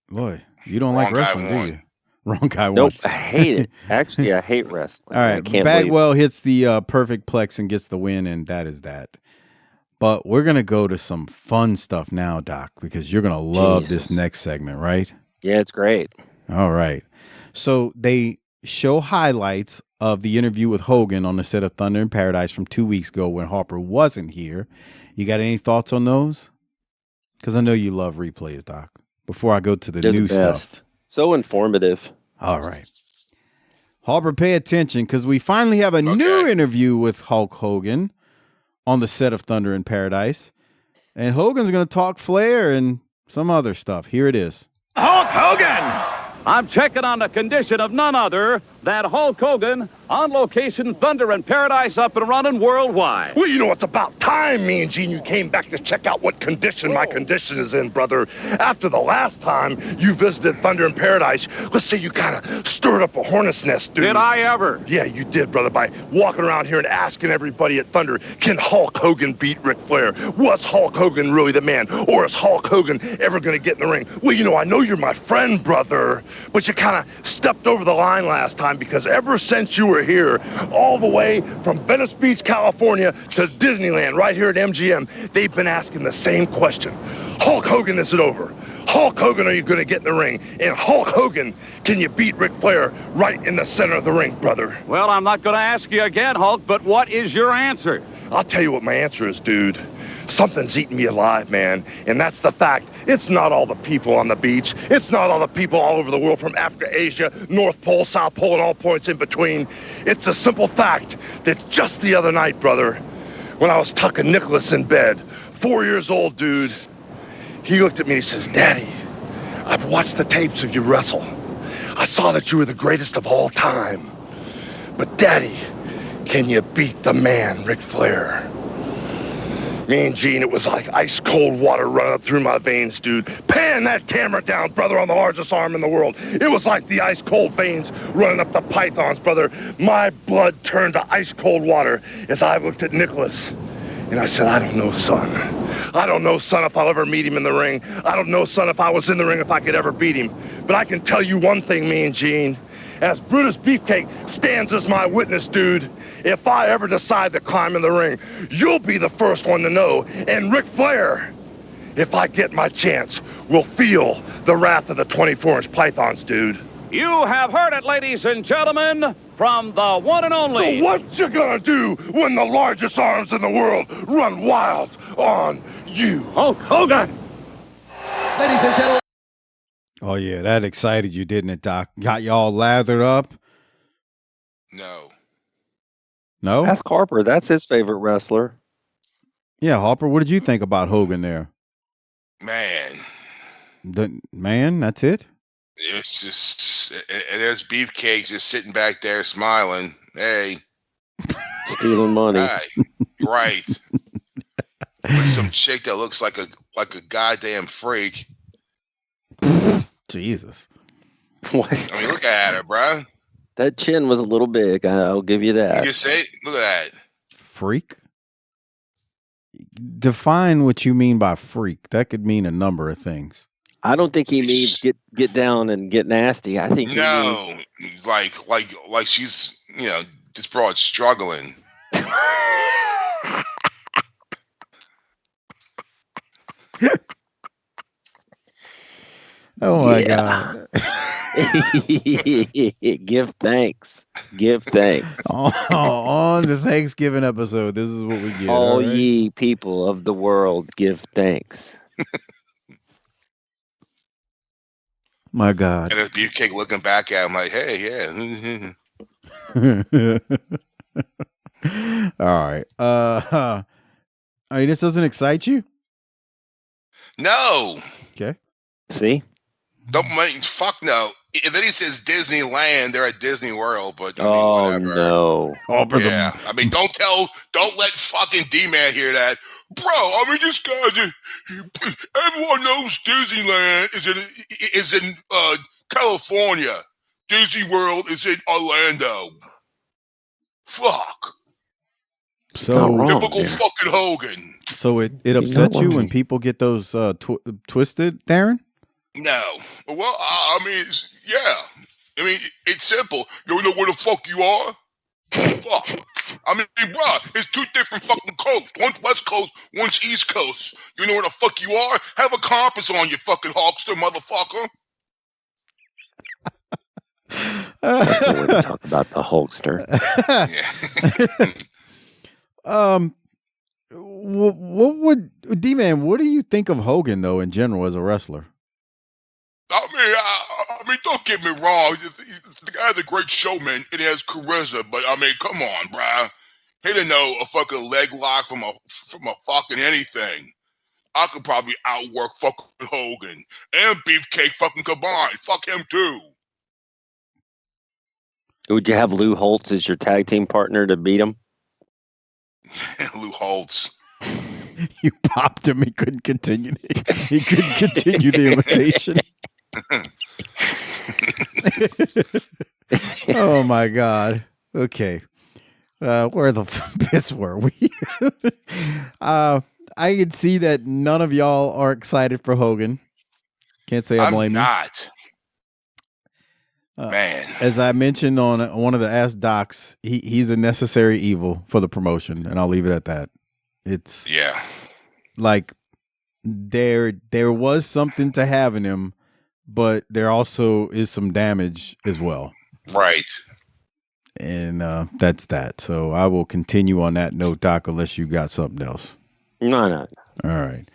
Boy, you don't like wrestling, do you? Wrong guy won. Nope, I hate it. Actually, I hate wrestling. All right, Bagwell hits the perfect plex and gets the win, and that is that. But we're going to go to some fun stuff now, Doc, because you're going to love this next segment, right? Yeah, it's great. All right. So they show highlights of the interview with Hogan on the set of Thunder in Paradise from 2 weeks ago when Harper wasn't here. You got any thoughts on those? Because I know you love replays, Doc. Before I go to the new stuff. So informative. All right. Harper, pay attention because we finally have a new interview with Hulk Hogan on the set of Thunder in Paradise. And Hogan's going to talk Flair and some other stuff. Here it is. Hulk Hogan! I'm checking on the condition of none other than Hulk Hogan on location, Thunder in Paradise, up and running worldwide. Well, you know, it's about time me and Gene, you came back to check out what condition my condition is in, brother. After the last time you visited Thunder in Paradise, let's say you kind of stirred up a hornet's nest, dude. Did I ever? Yeah, you did, brother, by walking around here and asking everybody at Thunder, can Hulk Hogan beat Ric Flair? Was Hulk Hogan really the man? Or is Hulk Hogan ever going to get in the ring? Well, you know, I know you're my friend, brother, but you kind of stepped over the line last time because ever since you were here, all the way from Venice Beach, California to Disneyland right here at MGM, they've been asking the same question. Hulk Hogan, is it over? Hulk Hogan, are you going to get in the ring? And Hulk Hogan, can you beat Ric Flair right in the center of the ring, brother? Well, I'm not going to ask you again, Hulk, but what is your answer? I'll tell you what my answer is, dude. Something's eating me alive, man. And that's the fact. It's not all the people on the beach. It's not all the people all over the world from Africa, Asia, North Pole, South Pole, and all points in between. It's a simple fact that just the other night, brother, when I was tucking Nicholas in bed, 4 years old, dude, he looked at me and he says, Daddy, I've watched the tapes of you wrestle. I saw that you were the greatest of all time. But Daddy, can you beat the man, Ric Flair? Me and Gene, it was like ice cold water running up through my veins, dude. Pan that camera down, brother, on the largest arm in the world. It was like the ice cold veins running up the pythons, brother. My blood turned to ice cold water as I looked at Nicholas. And I said, I don't know, son. I don't know, son, if I'll ever meet him in the ring. I don't know, son, if I was in the ring, if I could ever beat him. But I can tell you one thing, me and Gene. As Brutus Beefcake stands as my witness, dude, if I ever decide to climb in the ring, you'll be the first one to know. And Ric Flair, if I get my chance, will feel the wrath of the 24-inch pythons, dude. You have heard it, ladies and gentlemen, from the one and only. So what you gonna do when the largest arms in the world run wild on you? Hulk Hogan! Ladies and gentlemen. Oh, yeah, that excited you, didn't it, Doc? Got you all lathered up? No. No? Ask Harper. That's his favorite wrestler. Yeah, Harper, what did you think about Hogan there? Man. That's it? It's just, and there's Beefcake just sitting back there smiling. Hey. Stealing money. Right. with some chick that looks like a goddamn freak. Jesus. What? I mean, look at her, bro. That chin was a little big. I'll give you that. You say, look at that. Freak? Define what you mean by freak. That could mean a number of things. I don't think he means get down and get nasty. I think no, like she's this broad struggling. Oh my God. Give thanks. Give thanks. On the Thanksgiving episode, this is what we get. All right? Ye people of the world, give thanks. My God. And this beefcake looking back at him like, hey, yeah. All right. I mean, this doesn't excite you? No. Okay. See? Don't mind. Fuck no. And then he says Disneyland. They're at Disney World, but I mean, whatever. No. Yeah. I mean, don't let fucking Dman hear that, bro. I mean, this guy's. Everyone knows Disneyland is in California. Disney World is in Orlando. Fuck. So typical fucking Hogan. So it upsets you when people get those twisted, Darren? No. Well, I mean, I mean, it's simple. You know where the fuck you are? Fuck. I mean, bro, it's two different fucking coasts. One's West Coast, one's East Coast. You know where the fuck you are? Have a compass on you, fucking Hulkster, motherfucker. That's the way to talk about the Hulkster. What would D-Man? What do you think of Hogan though in general as a wrestler? I mean, don't get me wrong. The guy's a great showman and he has charisma, but I mean, come on, bruh. He didn't know a fucking leg lock from a fucking anything. I could probably outwork fucking Hogan and Beefcake fucking combined. Fuck him too. Would you have Lou Holtz as your tag team partner to beat him? Lou Holtz. You popped him. He couldn't continue. He couldn't continue the imitation. Oh my God. Okay. Where the piss were we? I can see that none of y'all are excited for Hogan. Can't say I blame you. I'm not. Man. As I mentioned on one of the Ask Docs, he's a necessary evil for the promotion, and I'll leave it at that. It's like there was something to having him, but there also is some damage as well. Right. And that's that. So I will continue on that note, Doc, unless you got something else. No. All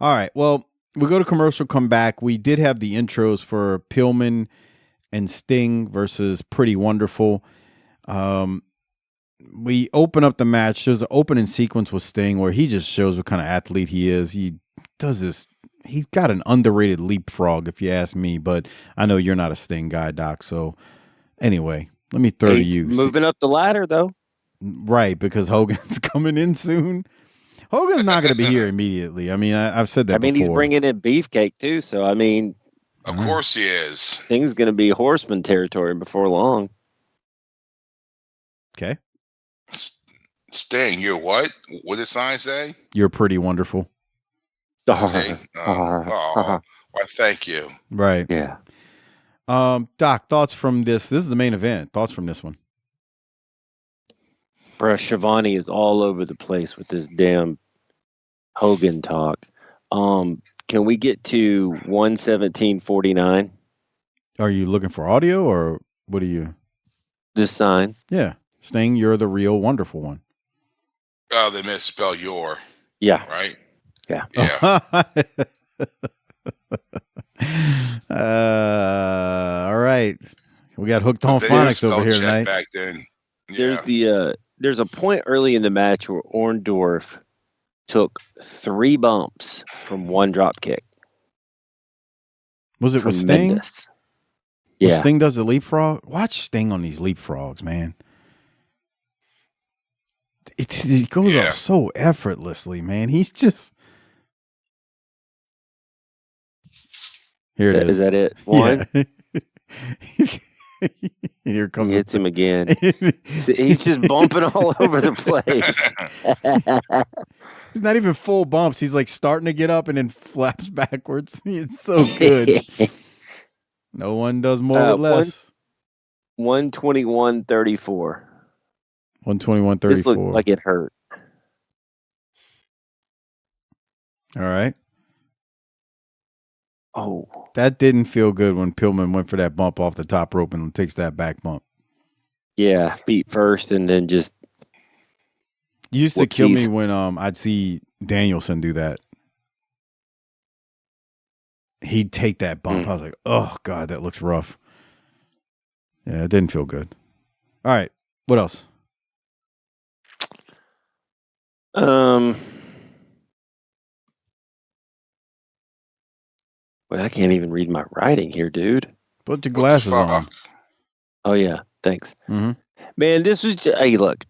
right. Well, we go to commercial, come back. We did have the intros for Pillman and Sting versus Pretty Wonderful. We open up the match. There's an opening sequence with Sting where he just shows what kind of athlete he is. He does this. He's got an underrated leapfrog, if you ask me, but I know you're not a Sting guy, Doc. So anyway, let me throw to you. Moving up the ladder, though. Right, because Hogan's coming in soon. Hogan's not going to be here immediately. I mean, I've said that before. He's bringing in Beefcake, too. So, I mean. Of course he is. Sting's going to be horseman territory before long. Okay. Sting, you're what? What did the sign say? You're pretty wonderful. Why, thank you. Right. Yeah. Doc, thoughts from this? This is the main event. Thoughts from this one? Bruh, Schiavone is all over the place with this damn Hogan talk. Can we get to 117.49? Are you looking for audio or what are you? This sign. Yeah. Sting, you're the real wonderful one. Oh, they misspell your. Yeah. Right? Yeah. All right. We got hooked on phonics over here tonight. Back then. Yeah. There's a point early in the match where Orndorff took 3 bumps from one drop kick. Was it with Sting? Yeah. When Sting does the leapfrog? Watch Sting on these leapfrogs, man. He goes up so effortlessly, man. He's just. Here it is. Is that it? One? Yeah. Here comes. He hits him again. He's just bumping all over the place. He's not even full bumps. He's like starting to get up and then flaps backwards. It's so good. No one does more with less. 121.34. 121.34. This looked like it hurt. All right. Oh. That didn't feel good when Pillman went for that bump off the top rope and takes that back bump. Yeah, feet first and then just. Used to kill me when I'd see Danielson do that. He'd take that bump. I was like, oh, God, that looks rough. Yeah, it didn't feel good. All right. What else? Well, I can't even read my writing here, dude. Put your glasses on. Oh, yeah. Thanks. Mm-hmm. Man, this was just, hey, look,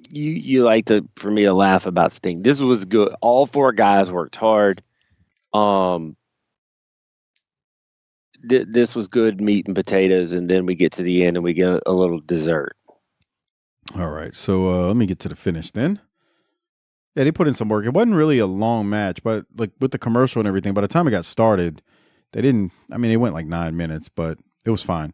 you like for me to laugh about Sting. This was good. All four guys worked hard. This was good meat and potatoes, and then we get to the end and we get a little dessert. All right. So let me get to the finish then. Yeah, they put in some work. It wasn't really a long match, but like with the commercial and everything, by the time it got started, they went like 9 minutes, but it was fine.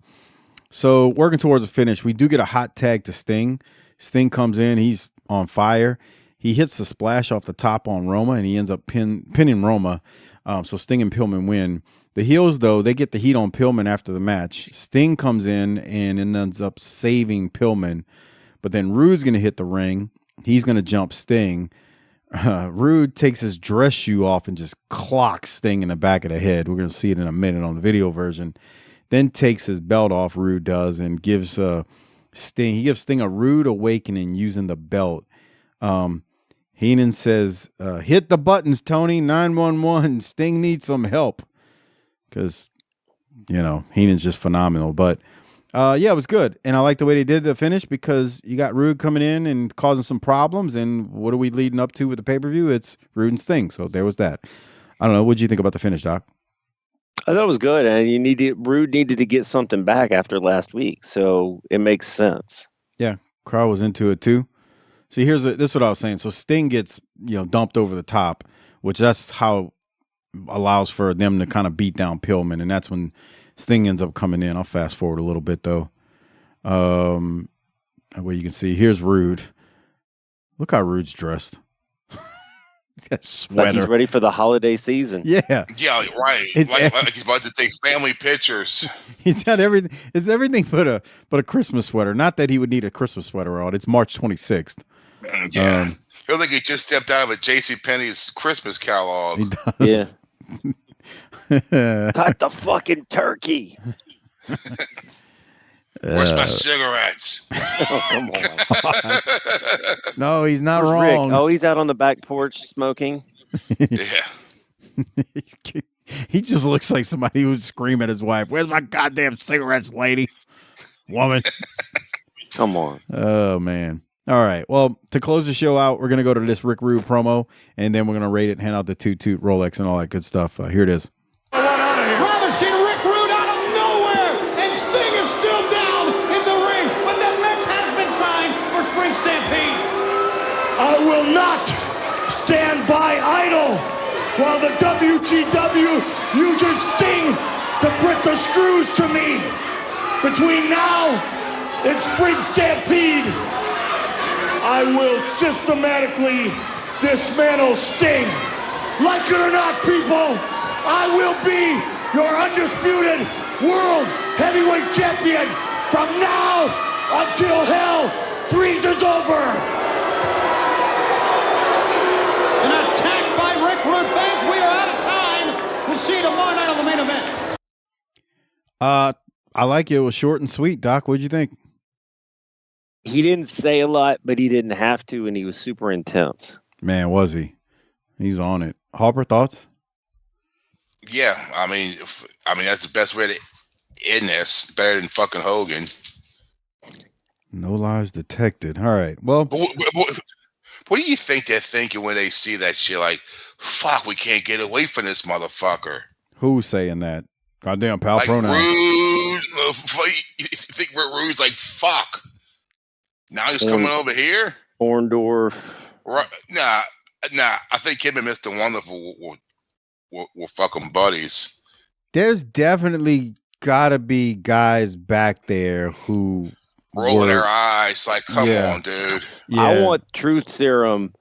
So working towards the finish, we do get a hot tag to Sting. Sting comes in. He's on fire. He hits the splash off the top on Roma, and he ends up pinning Roma. So Sting and Pillman win. The heels, though, they get the heat on Pillman after the match. Sting comes in and ends up saving Pillman. But then Rude's going to hit the ring. He's going to jump Sting. Rude takes his dress shoe off and just clocks Sting in the back of the head. We're going to see it in a minute on the video version. Then takes his belt off, Rude does, and gives Sting a rude awakening using the belt. Heenan says, hit the buttons, Tony, 911. Sting needs some help. Because, Heenan's just phenomenal. But, it was good. And I like the way they did the finish because you got Rude coming in and causing some problems. And what are we leading up to with the pay-per-view? It's Rude and Sting. So there was that. I don't know. What did you think about the finish, Doc? I thought it was good. And Rude needed to get something back after last week. So it makes sense. Yeah. Crowd was into it too. See, this is what I was saying. So Sting gets, dumped over the top, which that's how allows for them to kind of beat down Pillman. And that's when Sting ends up coming in. I'll fast forward a little bit though. Where you can see, here's Rude. Look how Rude's dressed. That sweater. Like he's ready for the holiday season. Yeah. Yeah, right. Like he's about to take family pictures. He's got everything. It's everything but a Christmas sweater. Not that he would need a Christmas sweater on. It's March 26th. Yeah. Feels like he just stepped out of a JCPenney's Christmas catalog. He does. Yeah. Got the fucking turkey. Where's my cigarettes? Oh, come on. No, he's not Where's wrong. Rick? Oh, he's out on the back porch smoking. Yeah. He just looks like somebody who would scream at his wife, "Where's my goddamn cigarettes, lady? Woman." Come on. Oh, man. All right. Well, to close the show out, we're going to go to this Rick Rude promo, and then we're going to rate it and hand out the Toot Toot Rolex and all that good stuff. Here it is. Rather seen Rick Rude out of nowhere, and Sting is still down in the ring, but that match has been signed for Spring Stampede. I will not stand by idle while the WCW uses Sting to put the screws to me. Between now and Spring Stampede, I will systematically dismantle Sting. Like it or not, people, I will be your undisputed world heavyweight champion from now until hell freezes over. An attack by Rick Rude. Fans, we are out of time. We'll see you tomorrow night on the main event. I like it. It was short and sweet. Doc, what'd you think? He didn't say a lot, but he didn't have to, and he was super intense. Man, was he? He's on it. Harper, thoughts? Yeah, I mean that's the best way to end this. Better than fucking Hogan. No lies detected. All right. Well, What do you think they're thinking when they see that shit? Like, fuck, we can't get away from this motherfucker. Who's saying that? Goddamn pal Like pronouns. Rude. You think Rude's like, fuck. Now he's coming over here? Orndorff. Right. Nah. I think him and Mr. Wonderful will fucking buddies. There's definitely got to be guys back there who rolling their eyes like, come on, dude. Yeah. I want truth serum.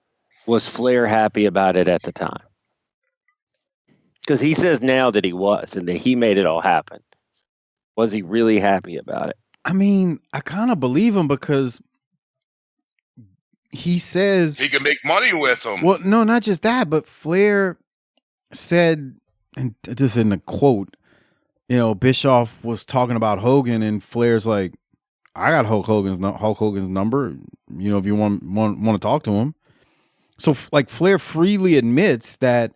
Was Flair happy about it at the time? Because he says now that he was and that he made it all happen. Was he really happy about it? I mean, I kind of believe him because he says he can make money with them. Well, no, not just that, but Flair said, and this in the quote, you know, Bischoff was talking about Hogan, and Flair's like, "I got Hulk Hogan's number. You know, if you want to talk to him." So, like, Flair freely admits that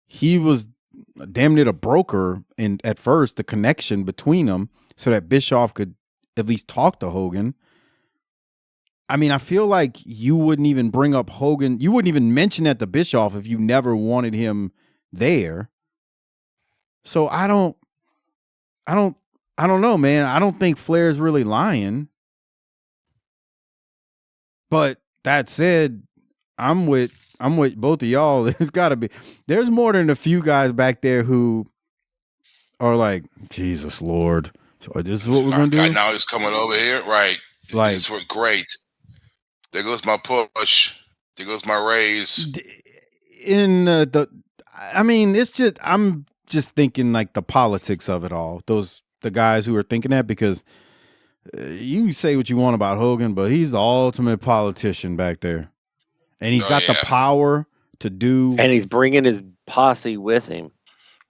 he was damn near a broker, and at first, the connection between them, so that Bischoff could at least talk to Hogan. I mean, I feel like you wouldn't even bring up Hogan. You wouldn't even mention that to Bischoff if you never wanted him there. So I don't know, man. I don't think Flair's really lying. But that said, I'm with both of y'all. There's more than a few guys back there who are like, Jesus Lord. So this is what we're gonna do. Now he's coming over here, right? Like, this was great. There goes my push. There goes my raise. It's just I'm just thinking like the politics of it all. The guys who are thinking that, because you can say what you want about Hogan, but he's the ultimate politician back there, and he's got the power to do. And he's bringing his posse with him.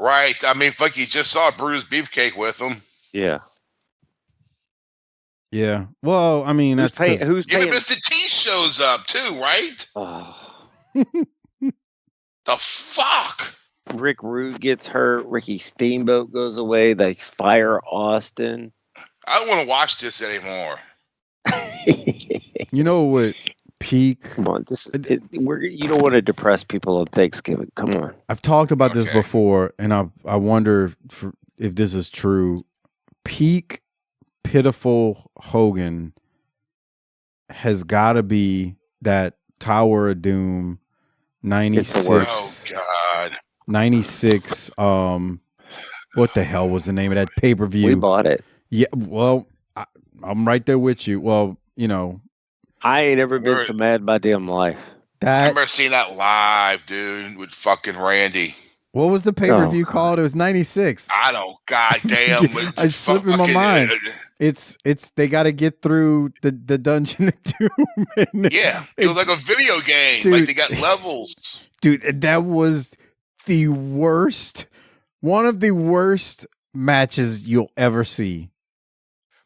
Right. I mean, fuck, you just saw Bruce Beefcake with him. Yeah. Yeah. Well, I mean, who's paying? Mr. T shows up too, right? Oh. The fuck? Rick Rude gets hurt. Ricky Steamboat goes away. They fire Austin. I don't want to watch this anymore. You know what? Peak. Come on, you don't want to depress people on Thanksgiving. Come on. I've talked about this before, and I wonder if this is true. Peak pitiful Hogan has got to be that Tower of Doom 96. Oh God. 96. What the hell was the name of that pay-per-view? We bought it. Yeah. Well, I'm right there with you. Well, you know, I ain't ever been so mad in my damn life. I remember seeing that live, dude, with fucking Randy. What was the pay-per-view called? It was 96. I don't. Goddamn. I slipped in my mind. It's they got to get through the Dungeon of Doom. Yeah, it was like a video game. Dude, like they got levels. Dude, that was the worst, one of the worst matches you'll ever see.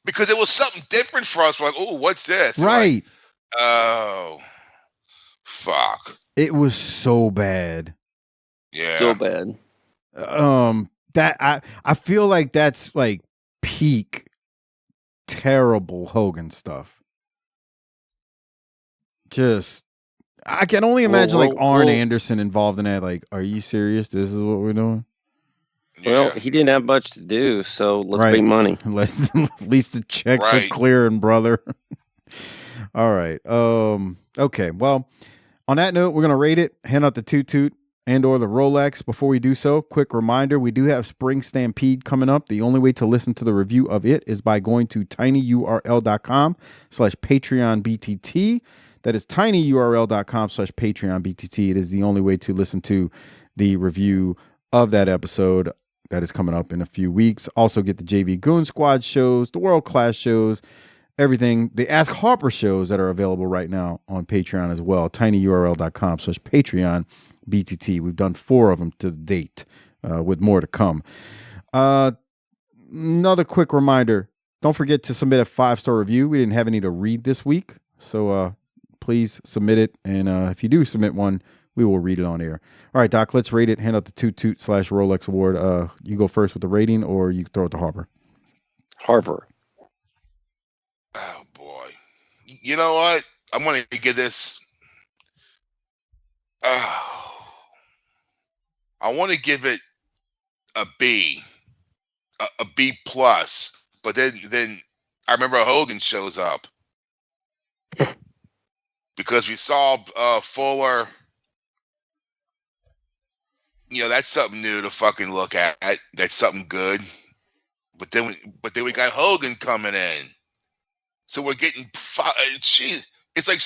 Because it was something different for us. We're like, oh, what's this? Right. Like, oh, fuck. It was so bad. Yeah. So bad. That I feel like that's like peak terrible Hogan stuff. Just I can only imagine like Arn Anderson involved in that. Like, are you serious? This is what we're doing? Well, he didn't have much to do, so let's make money. At least the checks are clearing, brother. All right. Okay. Well, on that note, we're gonna rate it. Hand out the Toot Toot and or the Rolex. Before we do so, quick reminder, we do have Spring Stampede coming up. The only way to listen to the review of it is by going to tinyurl.com/PatreonBTT. That is tinyurl.com/PatreonBTT. It is the only way to listen to the review of that episode that is coming up in a few weeks. Also get the JV Goon Squad shows, the World Class shows, everything. The Ask Harper shows that are available right now on Patreon as well. tinyurl.com/PatreonBTT. We've done 4 of them to date, with more to come. Another quick reminder, don't forget to submit a 5-star review. We didn't have any to read this week, so please submit it. And if you do submit one, we will read it on air. All right, Doc, let's rate it. Hand out the Toot Toot /Rolex award. You go first with the rating, or you throw it to Harper. Harper. Oh, boy. You know what? I'm going to give this I want to give it a B, a B plus. But then I remember Hogan shows up because we saw Fuller. You know, that's something new to fucking look at. That's something good. But then we got Hogan coming in, so we're getting. It's like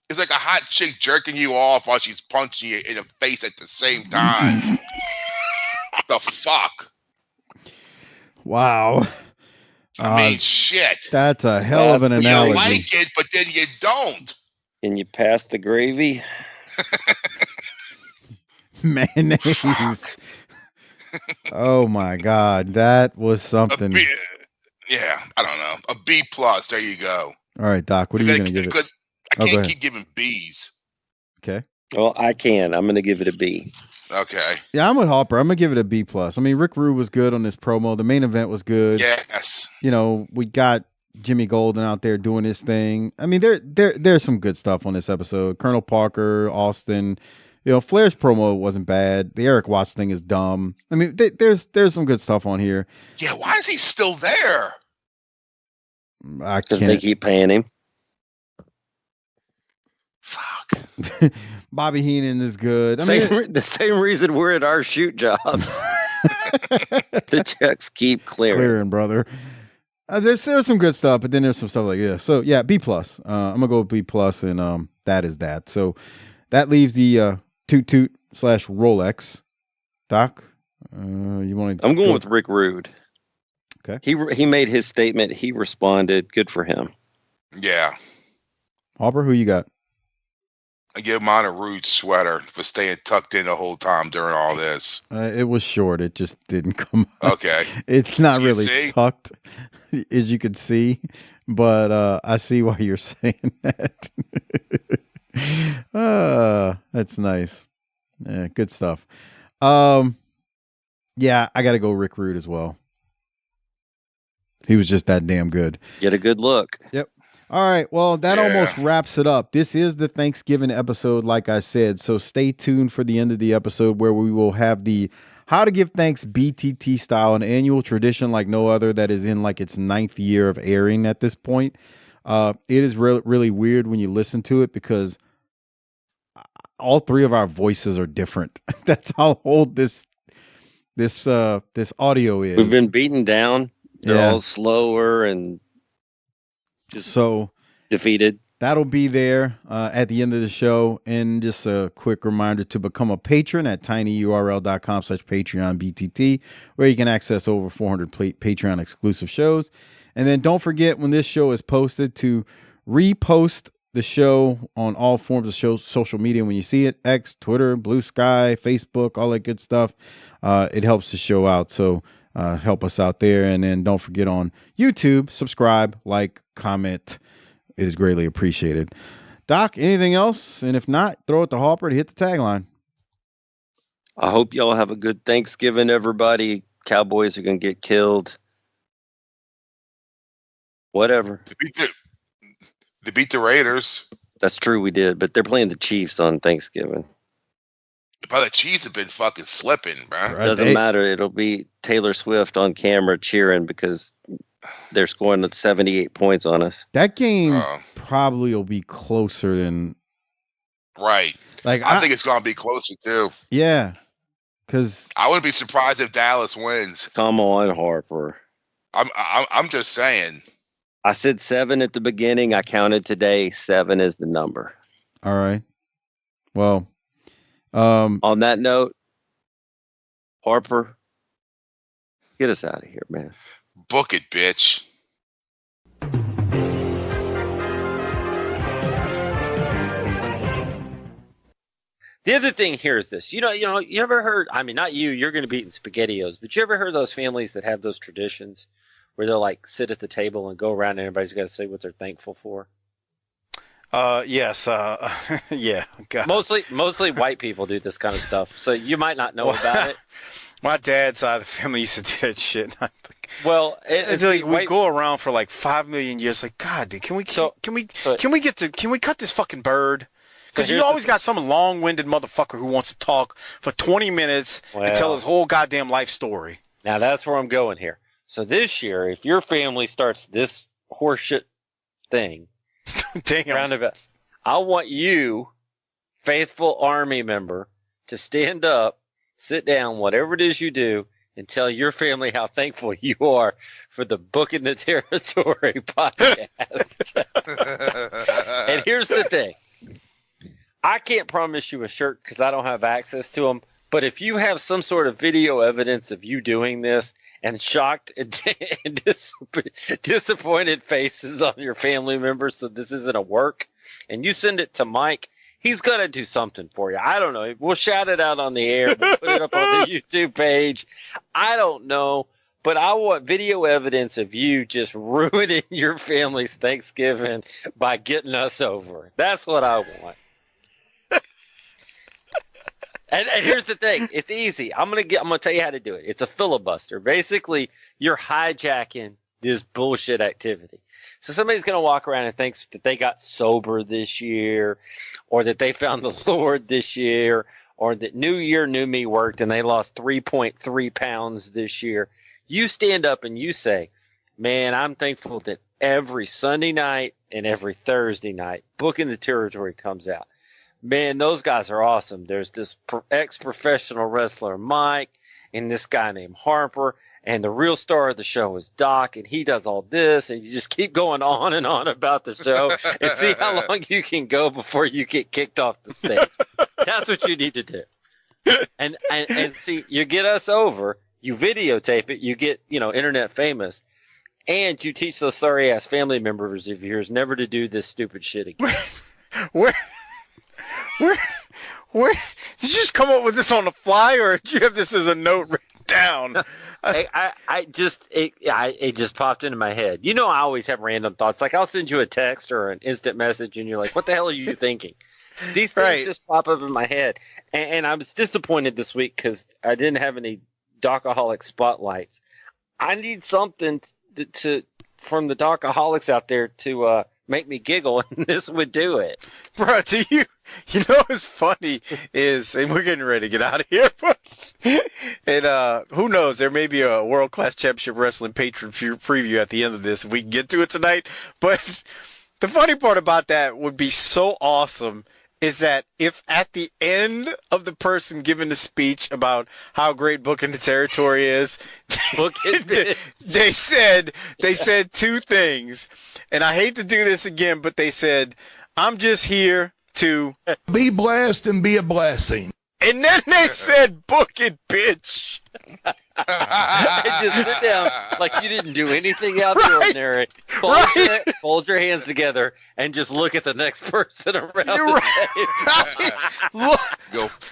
it's like a hot chick jerking you off while she's punching you in the face at the same time. The fuck. Wow. I mean, shit. That's a hell of an analogy. You like it, but then you don't. Can you pass the gravy? Mayonnaise. Oh my God, that was something. Yeah, I don't know. A B plus. There you go. All right, Doc. What are you going to give it? Because I can't keep giving B's. Okay. Well, I can. I'm going to give it a B. Okay. Yeah, I'm with Harper. I'm going to give it a B plus. I mean, Rick Rude was good on this promo. The main event was good. Yes. You know, we got Jimmy Golden out there doing his thing. I mean, there's some good stuff on this episode. Colonel Parker, Austin. You know, Flair's promo wasn't bad. The Eric Watts thing is dumb. I mean, there's some good stuff on here. Yeah, why is he still there? Because they keep paying him. Fuck. Bobby Heenan is good. The same reason we're at our shoot jobs. The checks keep clearing, brother. There's some good stuff, but then there's some stuff like this. So yeah, B plus. I'm gonna go with B plus, and that is that. So that leaves the Toot Toot / Rolex. Doc, you want to? I'm going with Rick Rude. Okay. He made his statement. He responded. Good for him. Yeah. Harper, who you got? I give mine a Rude sweater for staying tucked in the whole time during all this. It was short. It just didn't come out. Okay. It's not really tucked, as you can see, but I see why you're saying that. That's nice. Yeah, good stuff. Yeah, I got to go Rick Rude as well. He was just that damn good. Get a good look. Yep. All right. Well, that almost wraps it up. This is the Thanksgiving episode, like I said. So stay tuned for the end of the episode where we will have the How to Give Thanks BTT style, an annual tradition like no other that is in like its 9th year of airing at this point. It is really weird when you listen to it because all three of our voices are different. That's how old this audio is. We've been beaten down. They're all slower and so defeated. That'll be there at the end of the show. And just a quick reminder to become a patron at tinyurl.com/PatreonBTT, where you can access over 400 Patreon exclusive shows. And then don't forget, when this show is posted, to repost the show on all forms of social media when you see it: X, Twitter, Blue Sky, Facebook, all that good stuff. It helps the show out. So help us out there. And then don't forget, on YouTube, subscribe, like, comment. It is greatly appreciated. Doc, anything else? And if not, throw it to Harper to hit the tagline. I hope y'all have a good Thanksgiving, everybody. Cowboys are going to get killed. Whatever. They beat the Raiders. That's true, we did. But they're playing the Chiefs on Thanksgiving. But the Chiefs have been fucking slipping, bro. Doesn't matter. It'll be Taylor Swift on camera cheering because they're scoring 78 points on us. That game probably will be closer than. Right. Like I think it's going to be closer too. Yeah. Because I wouldn't be surprised if Dallas wins. Come on, Harper. I'm just saying. I said 7 at the beginning. I counted today. 7 is the number. All right. Well. On that note, Harper, get us out of here, man. Book it, bitch. The other thing here is this. You ever heard, I mean, not you, you're going to be eating SpaghettiOs, but you ever heard those families that have those traditions where they'll like sit at the table and go around and everybody's got to say what they're thankful for? Yes. Yeah. God. Mostly white people do this kind of stuff, so you might not know about it. My dad's side of the family used to do that shit. Well, it's like we go around for like 5 million years. Like, God, dude, can we cut this fucking bird? Because you always got some long-winded motherfucker who wants to talk for 20 minutes and tell his whole goddamn life story. Now that's where I'm going here. So this year, if your family starts this horseshit thing, roundabout, I want you, faithful Army member, to stand up, sit down, whatever it is you do, and tell your family how thankful you are for the Booking the Territory podcast. And here's the thing. I can't promise you a shirt because I don't have access to them. But if you have some sort of video evidence of you doing this and shocked and disappointed faces on your family members, so this isn't a work, and you send it to Mike, he's going to do something for you. I don't know. We'll shout it out on the air. We'll put it up on the YouTube page. I don't know. But I want video evidence of you just ruining your family's Thanksgiving by getting us over. That's what I want. And here's the thing. It's easy. I'm gonna tell you how to do it. It's a filibuster. Basically, you're hijacking this bullshit activity. So somebody's going to walk around and think that they got sober this year, or that they found the Lord this year, or that New Year, New Me worked and they lost 3.3 pounds this year. You stand up and you say, man, I'm thankful that every Sunday night and every Thursday night, Booking the Territory comes out. Man, those guys are awesome. There's this ex-professional wrestler, Mike, and this guy named Harper. And the real star of the show is Doc, and he does all this, and you just keep going on and on about the show and see how long you can go before you get kicked off the stage. That's what you need to do. And see, you get us over, you videotape it, you get, internet famous, and you teach those sorry-ass family members of yours never to do this stupid shit again. Where did you just come up with this on the fly, or did you have this as a note written down? It just popped into my head. I always have random thoughts. Like I'll send you a text or an instant message, and you're like, "What the hell are you thinking?" These things just pop up in my head, and I was disappointed this week because I didn't have any Docaholic spotlights. I need something from the Docaholics out there to make me giggle, and this would do it. Bro, you know what's funny is, and we're getting ready to get out of here, and who knows, there may be a World-Class Championship Wrestling Patron preview at the end of this if we can get to it tonight. But the funny part about that would be so awesome is that if at the end of the person giving the speech about how great Booking the Territory is, they said two things, and I hate to do this again, but they said, I'm just here to be blessed and be a blessing. And then they said, book it, bitch. And just sit down like you didn't do anything out of the ordinary. Fold your hands together and just look at the next person around the table.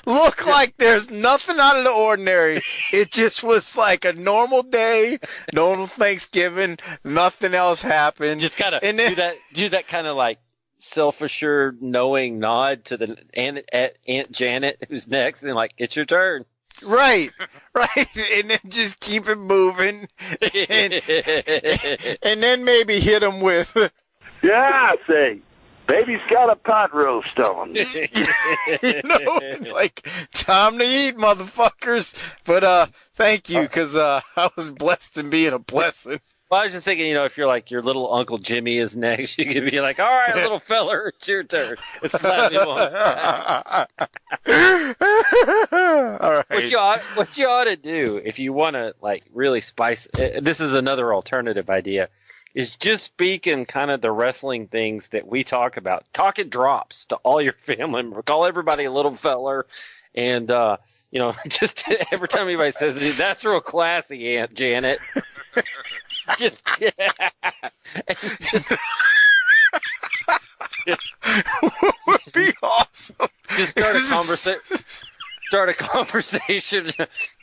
Look like there's nothing out of the ordinary. It just was like a normal day, normal Thanksgiving. Nothing else happened. Just kind of do that kind of like self-assured, knowing nod to the Aunt Janet who's next, and like, it's your turn. Right, and then just keep it moving, and then maybe hit them with, yeah, I say, baby's got a pot roast on. Like, time to eat, motherfuckers. But thank you, because I was blessed in being a blessing. Well, I was just thinking, if you're like your little Uncle Jimmy is next, you could be like, all right, little feller, it's your turn. It's slap him on the back. All right. What you ought to do if you want to like really spice this is another alternative idea, is just speak in kind of the wrestling things that we talk about. Talk it drops to all your family members. Call everybody a little feller, and just every time anybody says it, that's real classy, Aunt Janet. Just would be awesome. Just start a conversation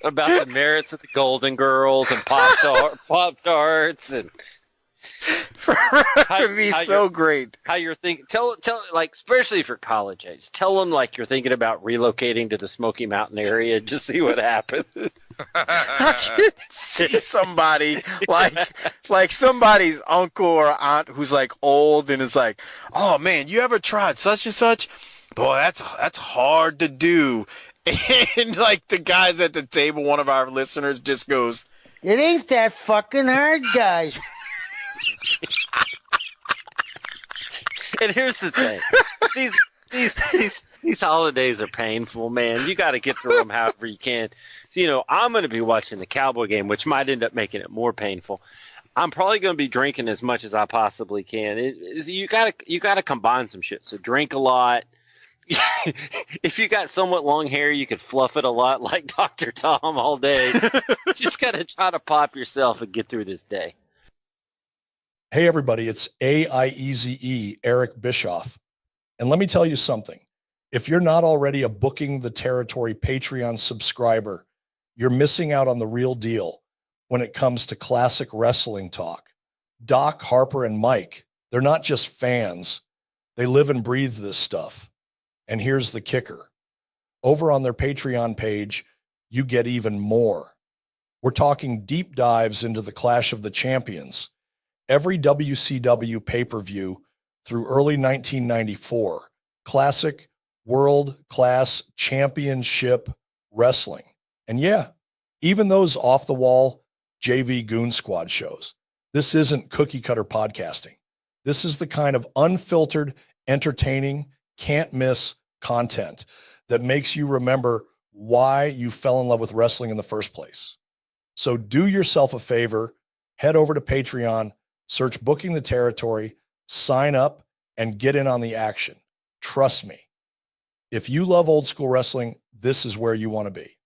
about the merits of the Golden Girls and Pop-Tarts and It'd be so great. How you're thinking? Tell like, especially if you're college age, tell them like you're thinking about relocating to the Smoky Mountain area. Just see what happens. I can see somebody like somebody's uncle or aunt who's like old and is like, oh man, you ever tried such and such? Boy, that's hard to do. And like the guys at the table, one of our listeners just goes, "It ain't that fucking hard, guys." And here's the thing: these holidays are painful, man. You got to get through them however you can. So, I'm going to be watching the Cowboy game, which might end up making it more painful. I'm probably going to be drinking as much as I possibly can. You got to combine some shit. So drink a lot. If you got somewhat long hair, you could fluff it a lot like Dr. Tom all day. Just got to try to pop yourself and get through this day. Hey, everybody, it's AIEZE, Eric Bischoff. And let me tell you something. If you're not already a Booking the Territory Patreon subscriber, you're missing out on the real deal when it comes to classic wrestling talk. Doc, Harper, and Mike, they're not just fans. They live and breathe this stuff. And here's the kicker. Over on their Patreon page, you get even more. We're talking deep dives into the Clash of the Champions, every WCW pay-per-view through early 1994, classic world-class championship wrestling. And yeah, even those off-the-wall JV Goon Squad shows. This isn't cookie-cutter podcasting. This is the kind of unfiltered, entertaining, can't-miss content that makes you remember why you fell in love with wrestling in the first place. So do yourself a favor, head over to Patreon, search Booking the Territory, sign up, and get in on the action. Trust me, if you love old school wrestling, this is where you want to be.